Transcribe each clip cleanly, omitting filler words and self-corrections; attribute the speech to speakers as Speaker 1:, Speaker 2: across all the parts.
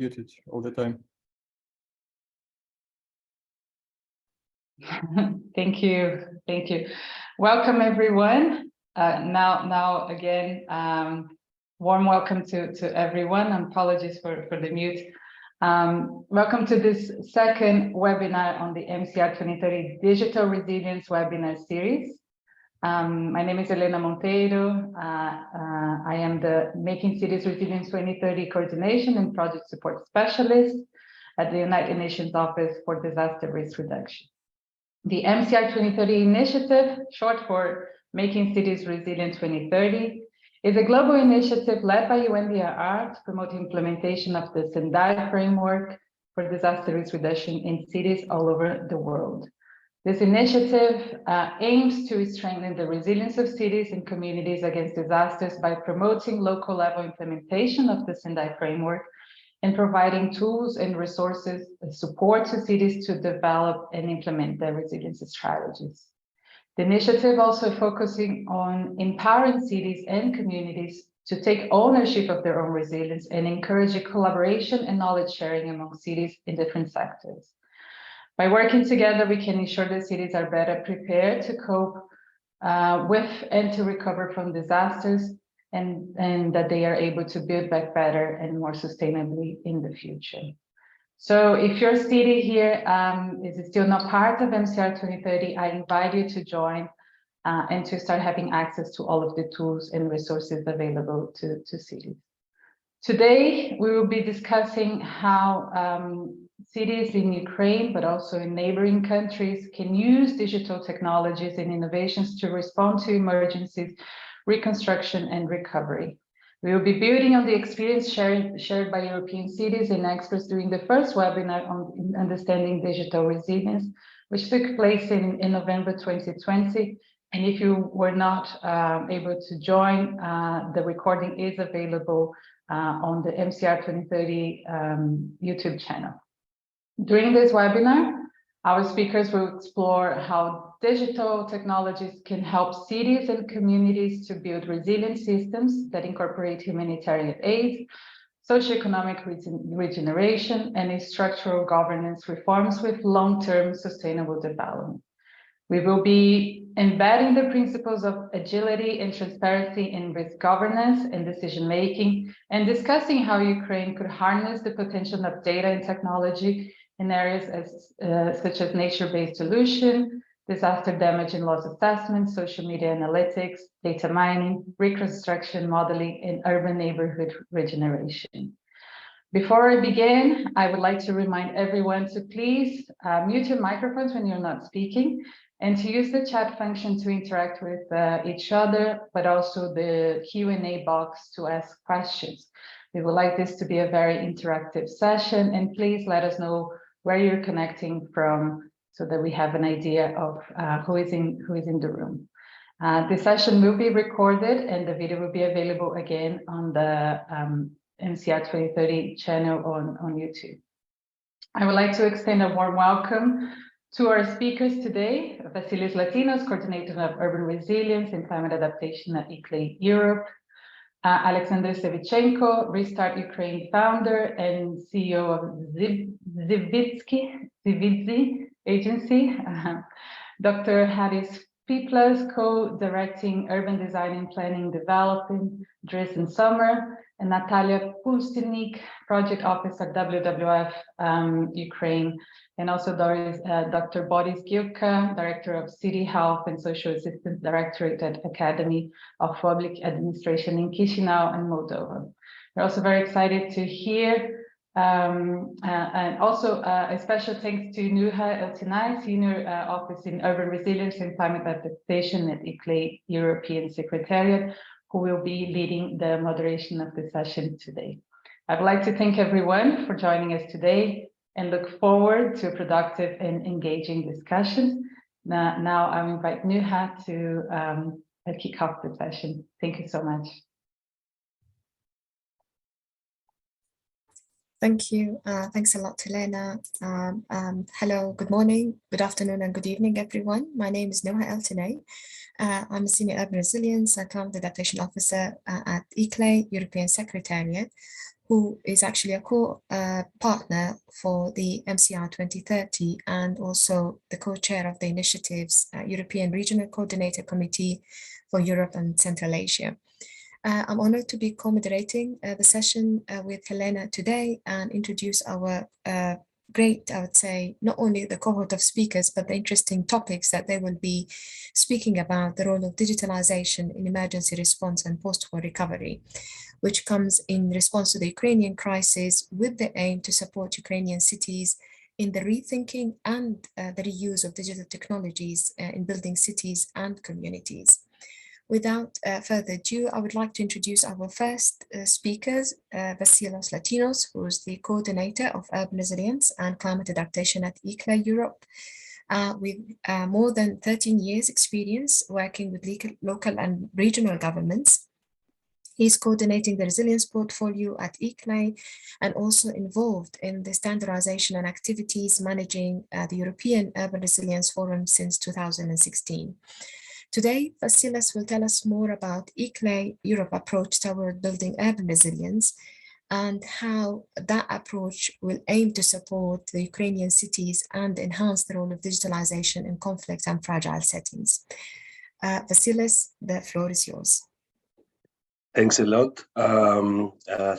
Speaker 1: muted all the time.
Speaker 2: Thank you. Thank you. Welcome, everyone. Now again, warm welcome to everyone. Apologies for the mute. Welcome to this second webinar on the MCR 2030 Digital Resilience webinar series. My name is Elena Monteiro. I am the Making Cities Resilience 2030 Coordination and Project Support Specialist at the United Nations Office for Disaster Risk Reduction. The MCR 2030 initiative, short for Making Cities Resilient 2030, is a global initiative led by UNDRR to promote implementation of the Sendai framework for disaster risk reduction in cities all over the world. This initiative aims to strengthen the resilience of cities and communities against disasters by promoting local level implementation of the Sendai framework and providing tools and resources support to cities to develop and implement their resilience strategies. The initiative also focusing on empowering cities and communities to take ownership of their own resilience and encourage collaboration and knowledge sharing among cities in different sectors. By working together, we can ensure that cities are better prepared to cope with and to recover from disasters, and that they are able to build back better and more sustainably in the future. So if your city here is still not part of MCR 2030, I invite you to join and to start having access to all of the tools and resources available to cities. Today, we will be discussing how cities in Ukraine, but also in neighboring countries, can use digital technologies and innovations to respond to emergencies, reconstruction, and recovery. We will be building on the experience shared by European cities and experts during the first webinar on understanding digital resilience, which took place in November 2020. And if you were not able to join, the recording is available on the MCR 2030 YouTube channel. During this webinar, our speakers will explore how digital technologies can help cities and communities to build resilient systems that incorporate humanitarian aid, socioeconomic regeneration, and structural governance reforms with long-term sustainable development. We will be embedding the principles of agility and transparency in risk governance and decision-making, and discussing how Ukraine could harness the potential of data and technology in areas such as nature-based solution, disaster damage and loss assessment, social media analytics, data mining, reconstruction modeling, and urban neighborhood regeneration. Before I begin, I would like to remind everyone to please mute your microphones when you're not speaking, and to use the chat function to interact with each other, but also the Q&A box to ask questions. We would like this to be a very interactive session, and please let us know where you're connecting from so that we have an idea of who is in the room. This session will be recorded and the video will be available again on the MCR 2030 channel on YouTube. I would like to extend a warm welcome to our speakers today, Vasilis Latinos, Coordinator of Urban Resilience and Climate Adaptation at ICLEI Europe, Alexander Sevichenko, Restart Ukraine founder and CEO of Zivizzi Agency, Dr. Haris Piplas, co-directing Urban Design and Planning Developing Dresden Summer, and Natalia Pustilnik, Project Officer WWF Ukraine, and also Dr. Boris Gilka, Director of City Health and Social Assistance Directorate at Academy of Public Administration in Chisinau and Moldova. We're also very excited to hear, and also a special thanks to Nuha Eltinai, Senior Office in Urban Resilience and Climate Adaptation at ICLEI European Secretariat, who will be leading the moderation of the session today. I'd like to thank everyone for joining us today and look forward to a productive and engaging discussion. Now I invite Nuha to kick off the session. Thank you so much.
Speaker 3: Thank you. Thanks a lot, Elena. Hello, good morning, good afternoon, and good evening, everyone. My name is Nuha Eltinai. I'm a Senior Urban Resilience and Climate Adaptation Officer at ICLEI European Secretariat, who is actually a co-partner for the MCR 2030 and also the co-chair of the initiative's European Regional Coordinator Committee for Europe and Central Asia. I'm honored to be co-moderating the session with Helena today and introduce our great, I would say, not only the cohort of speakers, but the interesting topics that they will be speaking about: the role of digitalization in emergency response and post-war recovery, which comes in response to the Ukrainian crisis with the aim to support Ukrainian cities in the rethinking and the reuse of digital technologies in building cities and communities. Without further ado, I would like to introduce our first speakers, Vasilos Latinos, who is the coordinator of urban resilience and climate adaptation at ICLA Europe, with more than 13 years experience working with local and regional governments. He's coordinating the resilience portfolio at ICLA and also involved in the standardization and activities managing the European Urban Resilience Forum since 2016. Today, Vasilis will tell us more about ICLA Europe approach toward building urban resilience and how that approach will aim to support the Ukrainian cities and enhance the role of digitalization in conflict and fragile settings. Vasilis, the floor is yours.
Speaker 1: Thanks a lot.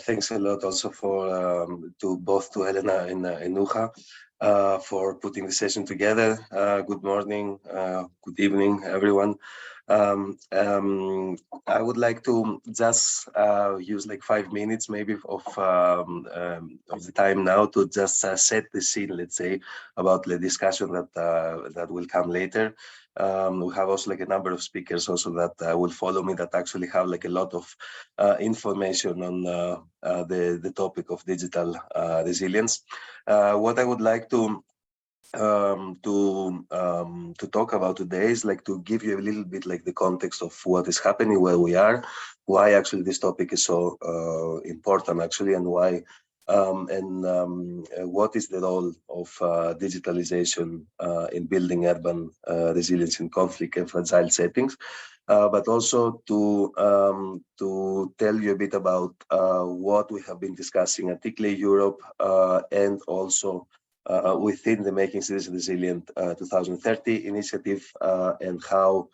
Speaker 1: Thanks a lot also for both to Helena and Nuha for putting the session together. Good morning, good evening, everyone. I would like to just use like 5 minutes maybe of the time now to just set the scene, let's say, about the discussion that will come later. We have also like a number of speakers also that will follow me that actually have like a lot of information on the topic of digital resilience. What I would like to talk about today is like to give you a little bit like the context of what is happening, where we are, why actually this topic is so important actually, and why what is the role of digitalization in building urban resilience in conflict and fragile settings, but also to tell you a bit about what we have been discussing at ICLA Europe and also within the Making Cities Resilient 2030 initiative and how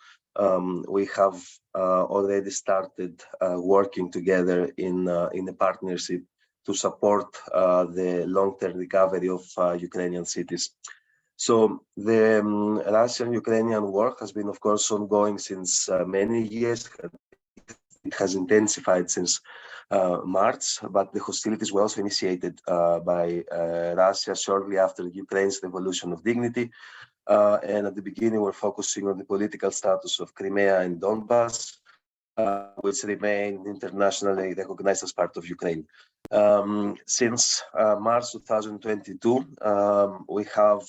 Speaker 1: we have already started working together in a partnership to support the long-term recovery of Ukrainian cities. So the Russian-Ukrainian war has been, of course, ongoing since many years. It has intensified since March, but the hostilities were also initiated by Russia shortly after Ukraine's revolution of dignity. And at the beginning, we're focusing on the political status of Crimea and Donbass, which remain internationally recognized as part of Ukraine. Since March 2022, we have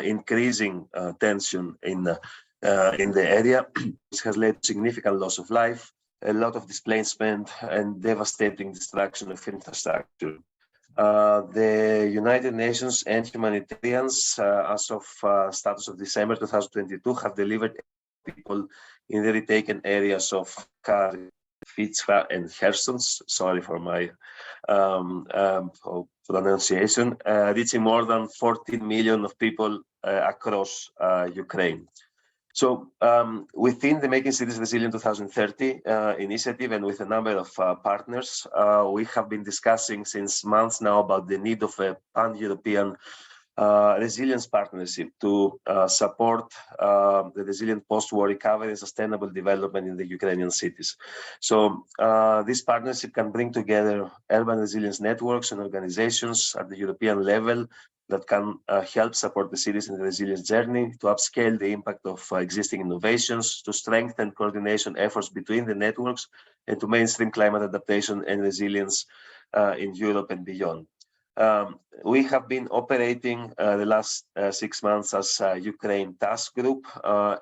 Speaker 1: increasing tension in the area. This has led to significant loss of life, a lot of displacement, and devastating destruction of infrastructure. The United Nations and humanitarians, as of status of December 2022, have delivered people in the retaken areas of Vitsa and Kherson, sorry for my pronunciation, reaching more than 14 million of people across Ukraine. So within the Making Cities Resilient 2030 initiative and with a number of partners, we have been discussing since months now about the need of a pan-European resilience partnership to support the resilient post-war recovery and sustainable development in the Ukrainian cities. So this partnership can bring together urban resilience networks and organizations at the European level that can help support the cities in the resilience journey, to upscale the impact of existing innovations, to strengthen coordination efforts between the networks, and to mainstream climate adaptation and resilience in Europe and beyond. We have been operating the last 6 months as a Ukraine task group,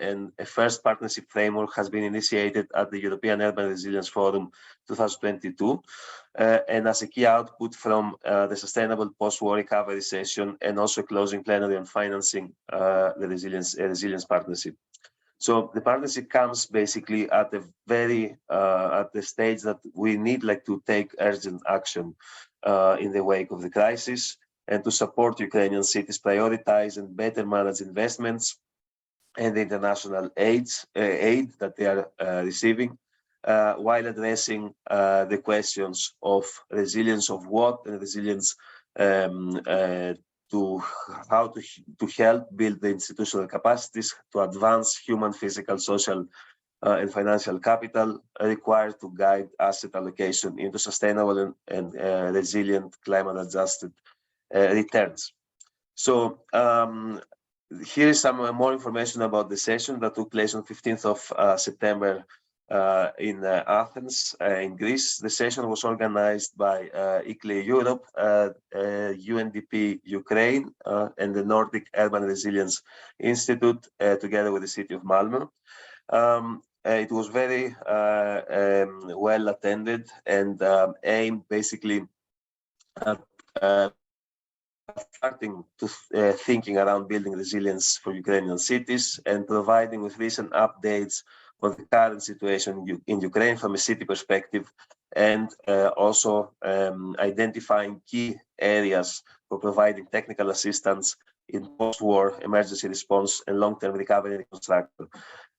Speaker 1: and a first partnership framework has been initiated at the European Urban Resilience Forum 2022, and as a key output from the Sustainable Post-War Recovery session, and also closing plenary on financing the resilience partnership. So the partnership comes basically at a very at the stage that we need like to take urgent action in the wake of the crisis, and to support Ukrainian cities prioritize and better manage investments and the international aid that they are receiving, while addressing the questions of resilience of what and resilience to how to help build the institutional capacities to advance human, physical, social, and financial capital required to guide asset allocation into sustainable and resilient climate-adjusted returns. So here is some more information about the session that took place on 15th of September in Athens, in Greece. The session was organized by ICLE Europe, UNDP Ukraine, and the Nordic Urban Resilience Institute, together with the city of Malmö. It was very well attended and aimed basically at starting to thinking around building resilience for Ukrainian cities and providing with recent updates on the current situation in Ukraine from a city perspective, and also identifying key areas for providing technical assistance in post-war emergency response and long-term recovery and reconstruction.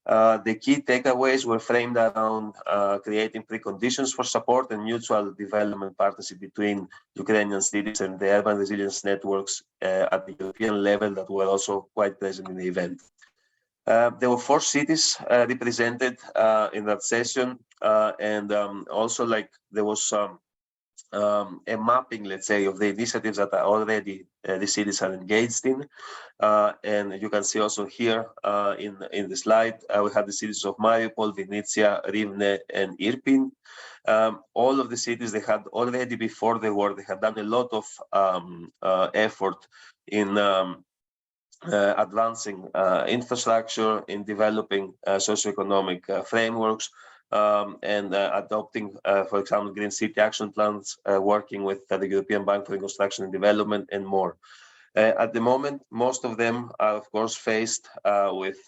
Speaker 1: The key takeaways were framed around creating preconditions for support and mutual development partnership between Ukrainian cities and the urban resilience networks at the European level that were also quite present in the event. There were 4 cities represented in that session, and also like there was a mapping, let's say, of the initiatives that are already the cities are engaged in. And you can see also here in the slide, we have the cities of Mariupol, Vinnytsia, Rivne, and Irpin. All of the cities, they had already before the war, they had done a lot of effort in advancing infrastructure, in developing socioeconomic frameworks, and adopting, for example, green city action plans, working with the European Bank for Reconstruction and Development, and more. At the moment, most of them are, of course, faced with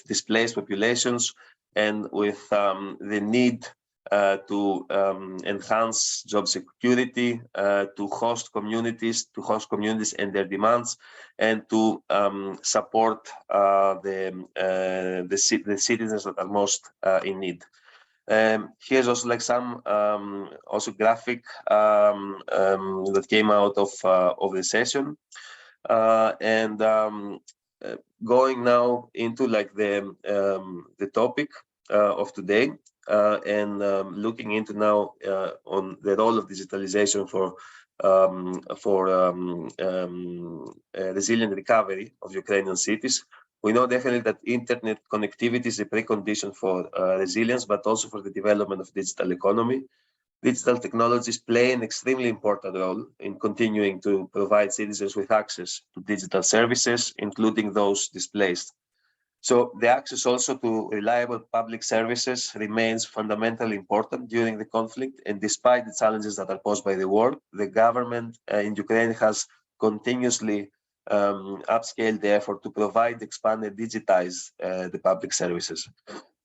Speaker 1: displaced populations and with the need to enhance job security, to host communities and their demands, and to support the citizens that are most in need. Here's also like some also graphic that came out of the session, and going now into like the topic of today, and looking into now on the role of digitalization for resilient recovery of Ukrainian cities. We know definitely that internet connectivity is a precondition for resilience, but also for the development of digital economy. Digital technologies play an extremely important role in continuing to provide citizens with access to digital services, including those displaced. So the access also to reliable public services remains fundamentally important during the conflict, and despite the challenges that are posed by the war, the government in Ukraine has continuously upscaled the effort to provide, expand, and digitize the public services.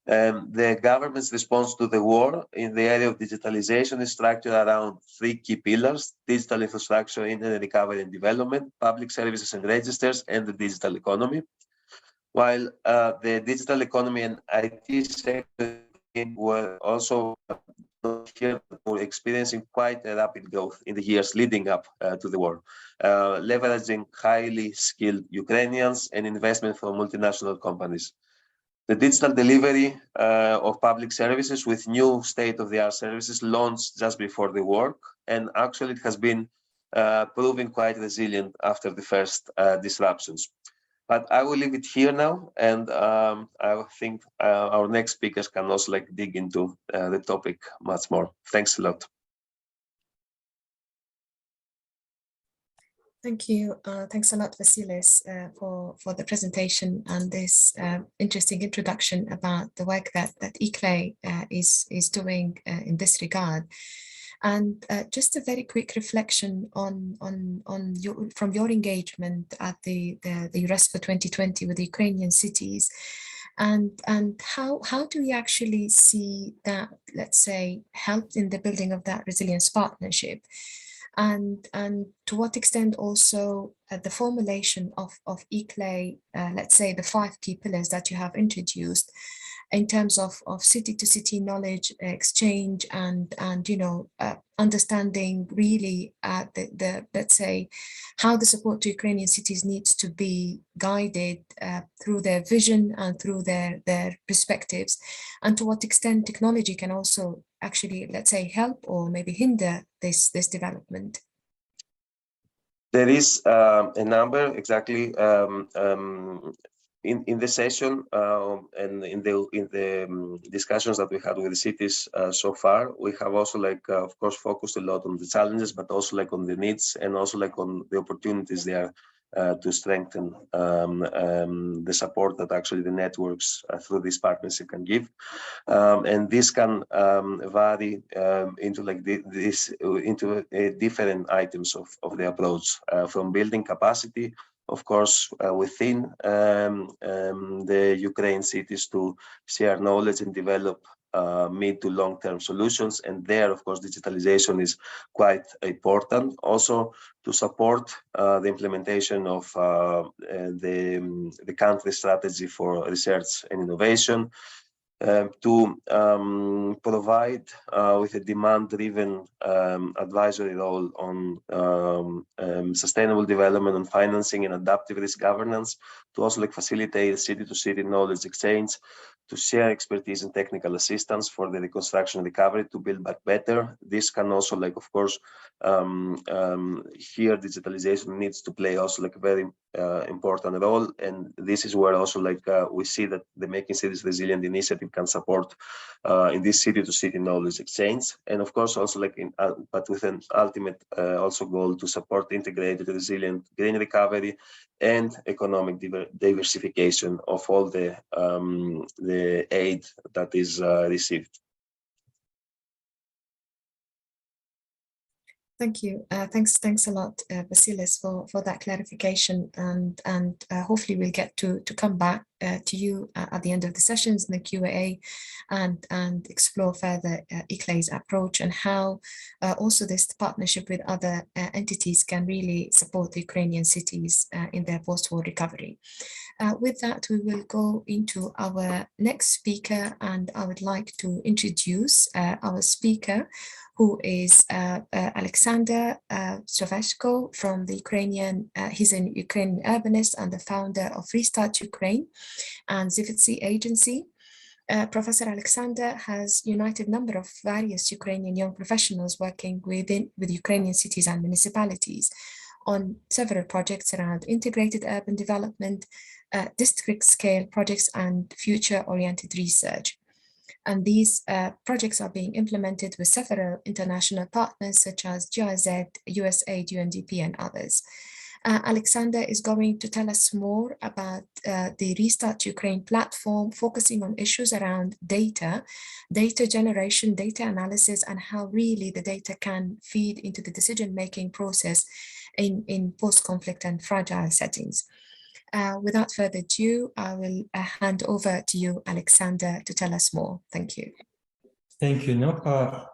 Speaker 1: The government's response to the war in the area of digitalization is structured around 3 key pillars: digital infrastructure, internet recovery and development, public services and registers, and the digital economy. While the digital economy and IT sector were also here were experiencing quite a rapid growth in the years leading up to the war, leveraging highly skilled Ukrainians and investment from multinational companies. The digital delivery of public services with new state-of-the-art services launched just before the war, and actually it has been proving quite resilient after the first disruptions. But I will leave it here now, and I think our next speakers can also like dig into the topic much more. Thanks a lot.
Speaker 3: Thank you. Thanks a lot, Vasilis, for the presentation and this interesting introduction about the work that ICLE is doing in this regard. And just a very quick reflection on from your engagement at the UNESCO 2020 with the Ukrainian cities, and how do you actually see that, let's say, helped in the building of that resilience partnership? And to what extent also the formulation of ICLEI, let's say the 5 key pillars that you have introduced in terms of city-to-city knowledge exchange and understanding really the let's say how the support to Ukrainian cities needs to be guided through their vision and through their perspectives, and to what extent technology can also actually, let's say, help or maybe hinder this development.
Speaker 1: There is a number exactly in the session and in the discussions that we had with the cities so far. We have also of course focused a lot on the challenges, but also on the needs and also on the opportunities there to strengthen the support that actually the networks through this partnership can give. And this can vary into into different items of the approach, from building capacity, of course, within the Ukraine cities to share knowledge and develop mid to long-term solutions. And there, of course, digitalization is quite important. Also, to support the implementation of the country strategy for research and innovation, to provide with a demand-driven advisory role on sustainable development and financing and adaptive risk governance, to also facilitate city-to-city knowledge exchange, to share expertise and technical assistance for the reconstruction and recovery to build back better. This can also, of course, here digitalization needs to play also a very important role, and this is where also we see that the Making Cities Resilient initiative can support in this city-to-city knowledge exchange, and of course also but with an ultimate also goal to support integrated, resilient green recovery and economic diversification of all the aid that is received.
Speaker 3: Thank you. Thanks a lot, Vasilis, for that clarification, and hopefully we'll get to come back to you at the end of the sessions in the Q&A and explore further ICLEI's approach and how also this partnership with other entities can really support the Ukrainian cities in their post-war recovery. With that, we will go into our next speaker, and I would like to introduce our speaker, who is Alexander Soveshko from the Ukrainian, he's an Ukrainian urbanist and the founder of Restart Ukraine and Zivitsy Agency. Professor Alexander has united a number of various Ukrainian young professionals working with Ukrainian cities and municipalities on several projects around integrated urban development, district scale projects and future-oriented research. And these projects are being implemented with several international partners such as GIZ, USAID, UNDP, and others. Alexander is going to tell us more about the Restart Ukraine platform, focusing on issues around data generation, data analysis, and how really the data can feed into the decision-making process in post-conflict and fragile settings. Without further ado, I will hand over to you, Alexander, to tell us more. Thank you.
Speaker 4: Thank you, Noha.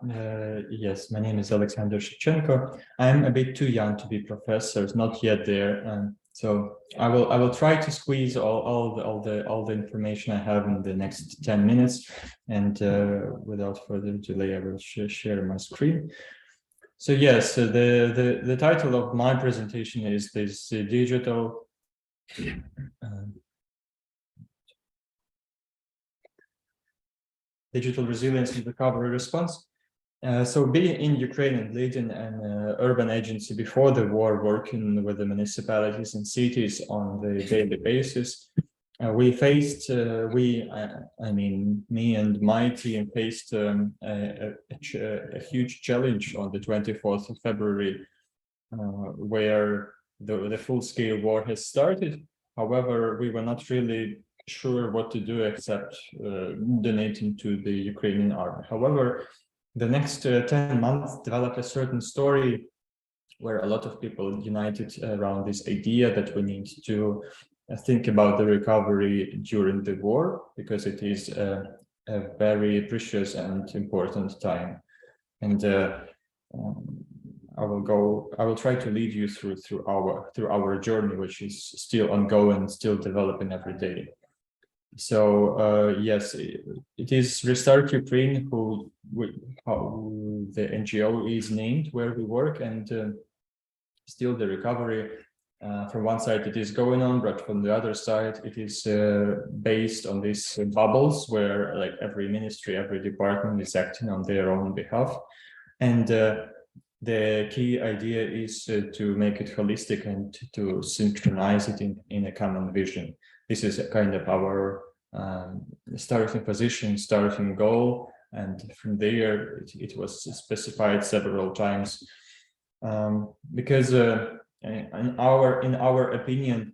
Speaker 4: Yes, my name is Alexander Shevchenko. I'm a bit too young to be professor, not yet there. So I will try to squeeze all the information I have in the next 10 minutes. And without further delay, I will share my screen. So yes, the title of my presentation is this digital resilience and recovery response. So being in Ukraine and leading an urban agency before the war, working with the municipalities and cities on the daily basis, we faced, I mean, me and my team faced a huge challenge on the 24th of February, where the full-scale war has started. However, we were not really sure what to do except donating to the Ukrainian army. However, the next 10 months developed a certain story where a lot of people united around this idea that we need to think about the recovery during the war, because it is a very precious and important time. And I will try to lead you through our journey, which is still ongoing, still developing every day. So yes, it is Restart Ukraine how the NGO is named where we work, and still the recovery from one side it is going on, but from the other side it is based on these bubbles where like every ministry, every department is acting on their own behalf. And the key idea is to make it holistic and to synchronize it in a common vision. This is a kind of our starting position, starting goal, and from there it was specified several times, because in our opinion,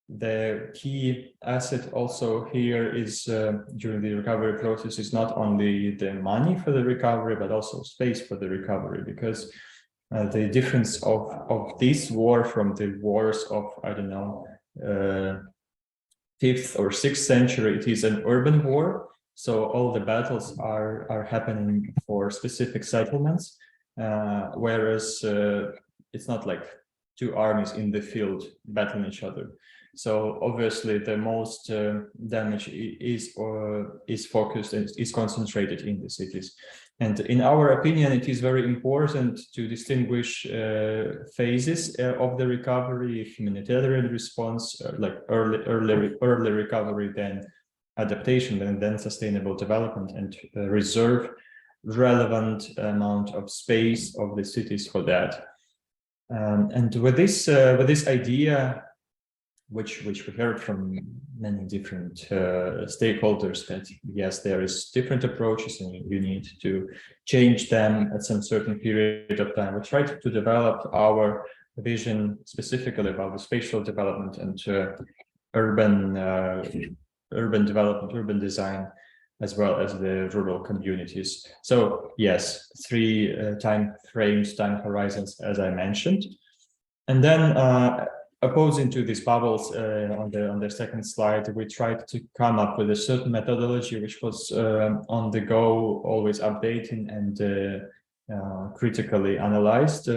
Speaker 4: the key asset also here is during the recovery process is not only the money for the recovery, but also space for the recovery, because the difference of this war from the wars of, I don't know, 5th or 6th century, it is an urban war. So all the battles are happening for specific settlements, whereas it's not like two armies in the field battling each other. So obviously the most damage is focused and is concentrated in the cities. And in our opinion, it is very important to distinguish phases of the recovery: humanitarian response, like early recovery, then adaptation, and then sustainable development, and reserve relevant amount of space of the cities for that. And with this idea, which we heard from many different stakeholders, that yes, there is different approaches and you need to change them at some certain period of time. We tried to develop our vision specifically about the spatial development and urban development, urban design, as well as the rural communities. So yes, 3 time frames, time horizons, as I mentioned. And then opposing to these bubbles on the second slide, we tried to come up with a certain methodology which was on the go, always updating and critically analyzed.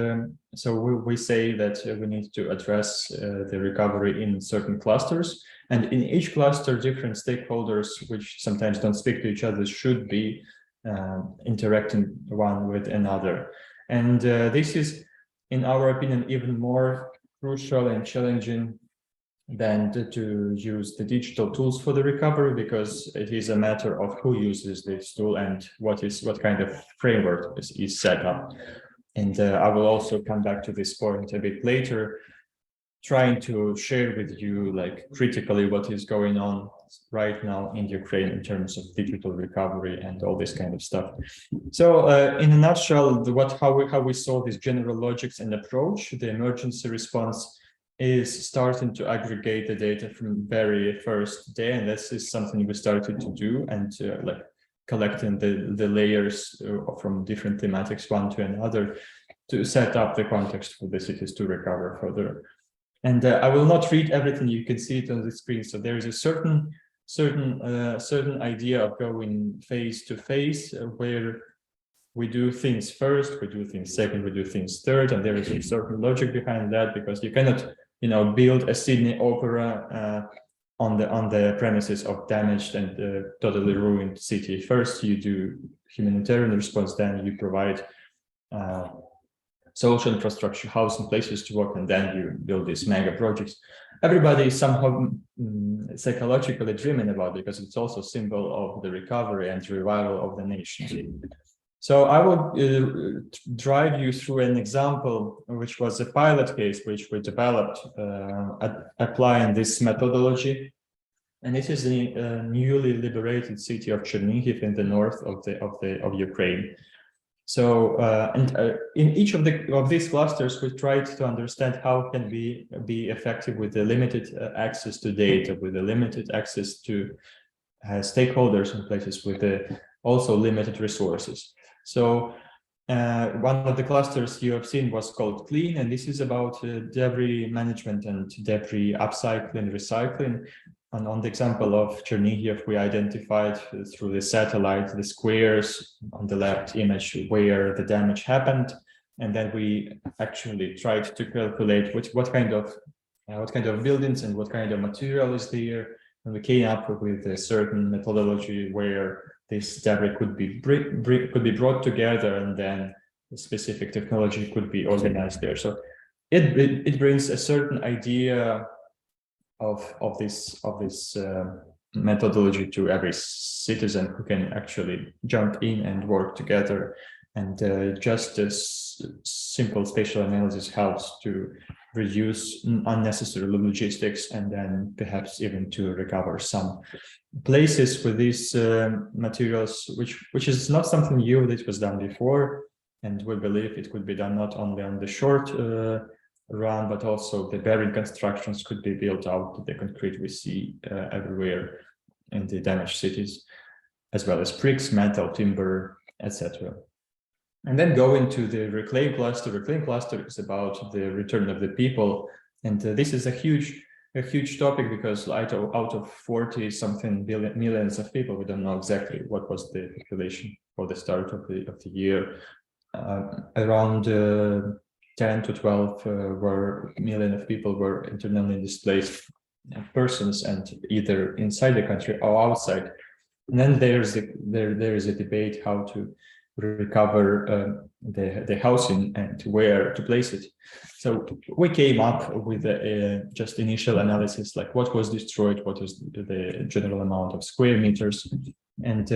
Speaker 4: So we say that we need to address the recovery in certain clusters, and in each cluster, different stakeholders, which sometimes don't speak to each other, should be interacting one with another. And this is, in our opinion, even more crucial and challenging than to use the digital tools for the recovery, because it is a matter of who uses this tool and what kind of framework is set up. And I will also come back to this point a bit later, trying to share with you like critically what is going on right now in Ukraine in terms of digital recovery and all this kind of stuff. So in a nutshell, how we saw this general logics and approach, the emergency response is starting to aggregate the data from very first day, and this is something we started to do, and like collecting the layers from different thematics one to another to set up the context for the cities to recover further. And I will not read everything, you can see it on the screen. So there is a certain idea of going phase to phase, where we do things first, we do things second, we do things third, and there is a certain logic behind that, because you cannot, build a Sydney opera on the premises of damaged and totally ruined city. First, you do humanitarian response, then you provide social infrastructure, housing, places to work, and then you build these mega projects. Everybody is somehow psychologically dreaming about it, because it's also a symbol of the recovery and revival of the nation. So I will drive you through an example, which was a pilot case which we developed applying this methodology. And it is the newly liberated city of Chernihiv in the north of Ukraine. So, in each of these clusters, we tried to understand how can we be effective with the limited access to data, with the limited access to stakeholders in places with also limited resources. So one of the clusters you have seen was called Clean, and this is about debris management and debris upcycling, recycling. And on the example of Chernihiv, we identified through the satellite the squares on the left image where the damage happened, and then we actually tried to calculate what kind of buildings and what kind of material is there, and we came up with a certain methodology where this debris could be brought together, and then the specific technology could be organized there. So it brings a certain idea of this methodology to every citizen who can actually jump in and work together. And just as simple spatial analysis helps to reduce unnecessary logistics, and then perhaps even to recover some places with these materials, which is not something new that was done before, and we believe it could be done not only on the short run, but also the bearing constructions could be built out to the concrete we see everywhere in the damaged cities, as well as bricks, metal, timber, etc. And then going to the reclaim cluster. Reclaim cluster is about the return of the people, and this is a huge topic, because out of 40-something millions of people, we don't know exactly what was the population for the start of the year. Around 10 to 12 million of people were internally displaced persons, and either inside the country or outside. And then there is a debate how to recover the housing and where to place it. So we came up with just initial analysis, like what was destroyed, what is the general amount of square meters, and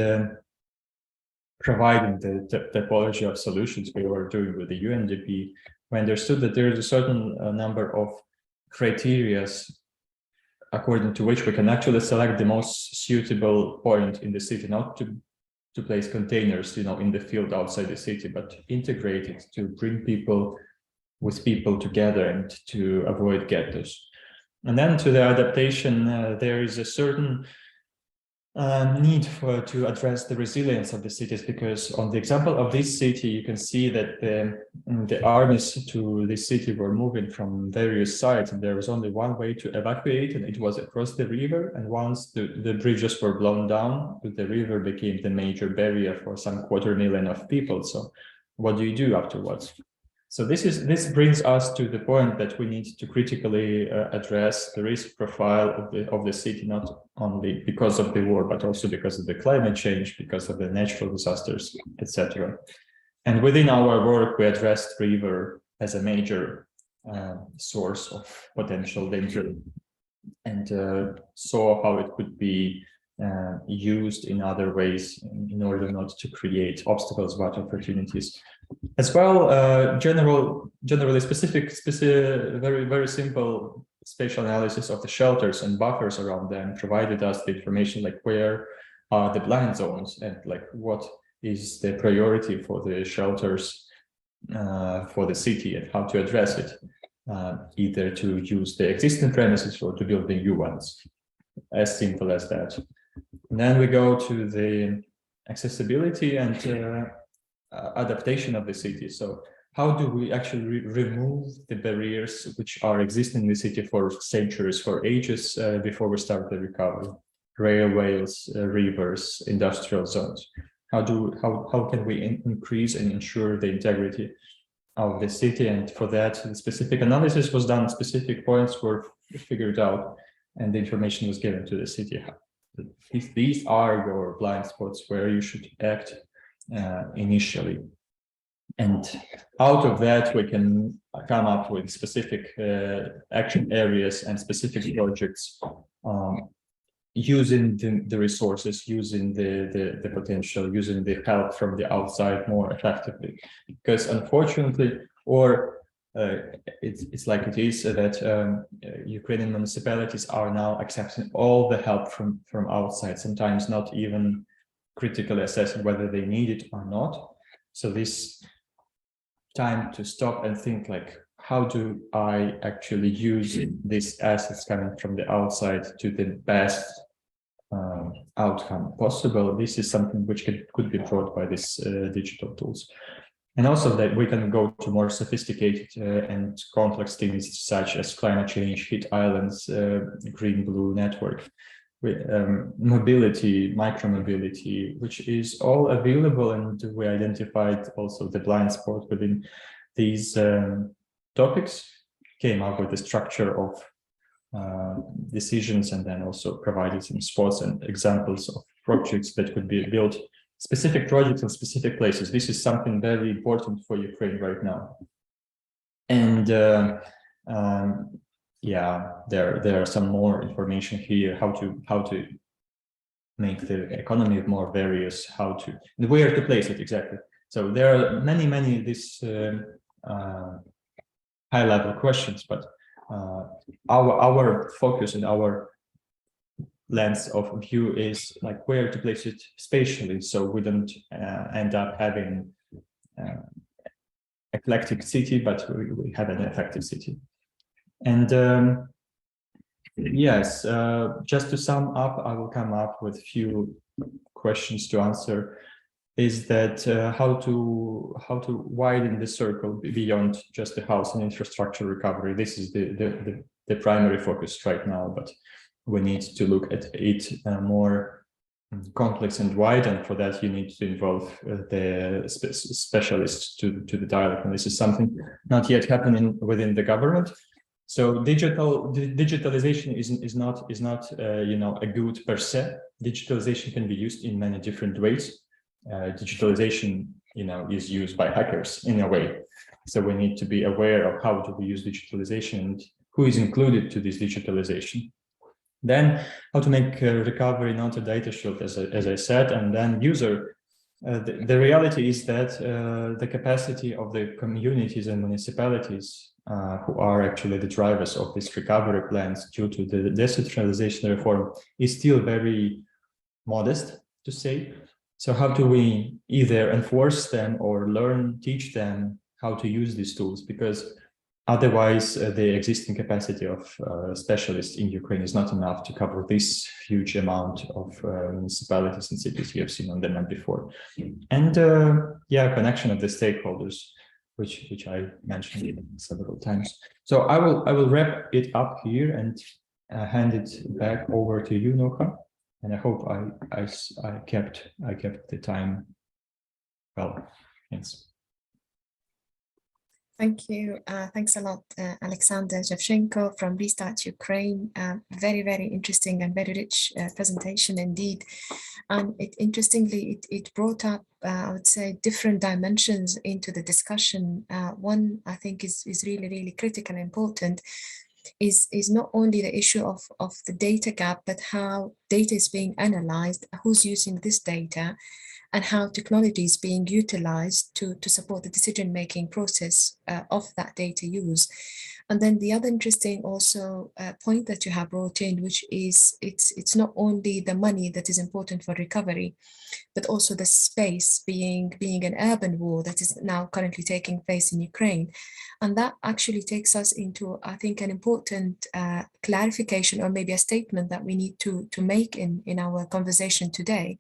Speaker 4: providing the typology of solutions we were doing with the UNDP. We understood that there is a certain number of criteria according to which we can actually select the most suitable point in the city, not to place containers, in the field outside the city, but integrate it to bring people together and to avoid ghettos. And then to the adaptation, there is a certain need to address the resilience of the cities, because on the example of this city, you can see that the armies to this city were moving from various sides, and there was only one way to evacuate, and it was across the river. And once the bridges were blown down, the river became the major barrier for some 250,000 of people. So what do you do afterwards? So this brings us to the point that we need to critically address the risk profile of the city, not only because of the war, but also because of the climate change, because of the natural disasters, etc. And within our work, we addressed river as a major source of potential danger, and saw how it could be used in other ways in order not to create obstacles but opportunities. As well, generally specific, very, very simple spatial analysis of the shelters and buffers around them provided us the information like where are the blind zones, and like what is the priority for the shelters for the city, and how to address it, either to use the existing premises or to build the new ones. As simple as that. And then we go to the accessibility and adaptation of the city. So how do we actually remove the barriers which are existing in the city for centuries, for ages before we start the recovery? Railways, rivers, industrial zones. How can we increase and ensure the integrity of the city? And for that, the specific analysis was done, specific points were figured out, and the information was given to the city. These are your blind spots where you should act initially. And out of that, we can come up with specific action areas and specific projects using the resources, using the potential, using the help from the outside more effectively. Because unfortunately, or it's like it is that Ukrainian municipalities are now accepting all the help from outside, sometimes not even critically assessing whether they need it or not. So this time to stop and think like, how do I actually use these assets coming from the outside to the best outcome possible, this is something which could be brought by these digital tools. And also that we can go to more sophisticated and complex things such as climate change, heat islands, green-blue network, mobility, micromobility, which is all available, and we identified also the blind spot within these topics, came up with the structure of decisions, and then also provided some spots and examples of projects that could be built, specific projects in specific places. This is something very important for Ukraine right now. And yeah, there are some more information here, how to make the economy more various, where to place it exactly. So there are many these high-level questions, but our focus and our lens of view is like where to place it spatially, so we don't end up having eclectic city, but we have an effective city. And yes, just to sum up, I will come up with a few questions to answer. Is that how to widen the circle beyond just the house and infrastructure recovery? This is the primary focus right now, but we need to look at it more complex and wide, and for that you need to involve the specialists to the dialogue, and this is something not yet happening within the government. So digitalization is not you know, a good per se. Digitalization can be used in many different ways. Digitalization, you know, is used by hackers in a way. So we need to be aware of how do we use digitalization and who is included to this digitalization. Then how to make recovery not a data shield, as I said, and then user. The reality is that the capacity of the communities and municipalities who are actually the drivers of these recovery plans due to the decentralization reform is still very modest, to say. So how do we either enforce them or teach them how to use these tools? Because otherwise the existing capacity of specialists in Ukraine is not enough to cover this huge amount of municipalities and cities you have seen on the map before. And yeah, connection of the stakeholders, which I mentioned several times. So I will wrap it up here and hand it back over to you, Noha. And I hope I kept the time well. Thanks.
Speaker 3: Thank you. Thanks a lot, Alexander Zhevchenko from Restart Ukraine. Very, very interesting and very rich presentation indeed. And interestingly, it brought up, I would say, different dimensions into the discussion. One, I think, is really, really critical and important, is not only the issue of the data gap, but how data is being analyzed, who's using this data, and how technology is being utilized to support the decision-making process of that data use. And then the other interesting also point that you have brought in, which is it's not only the money that is important for recovery, but also the space, being an urban war that is now currently taking place in Ukraine. And that actually takes us into, I think, an important clarification, or maybe a statement that we need to make in our conversation today,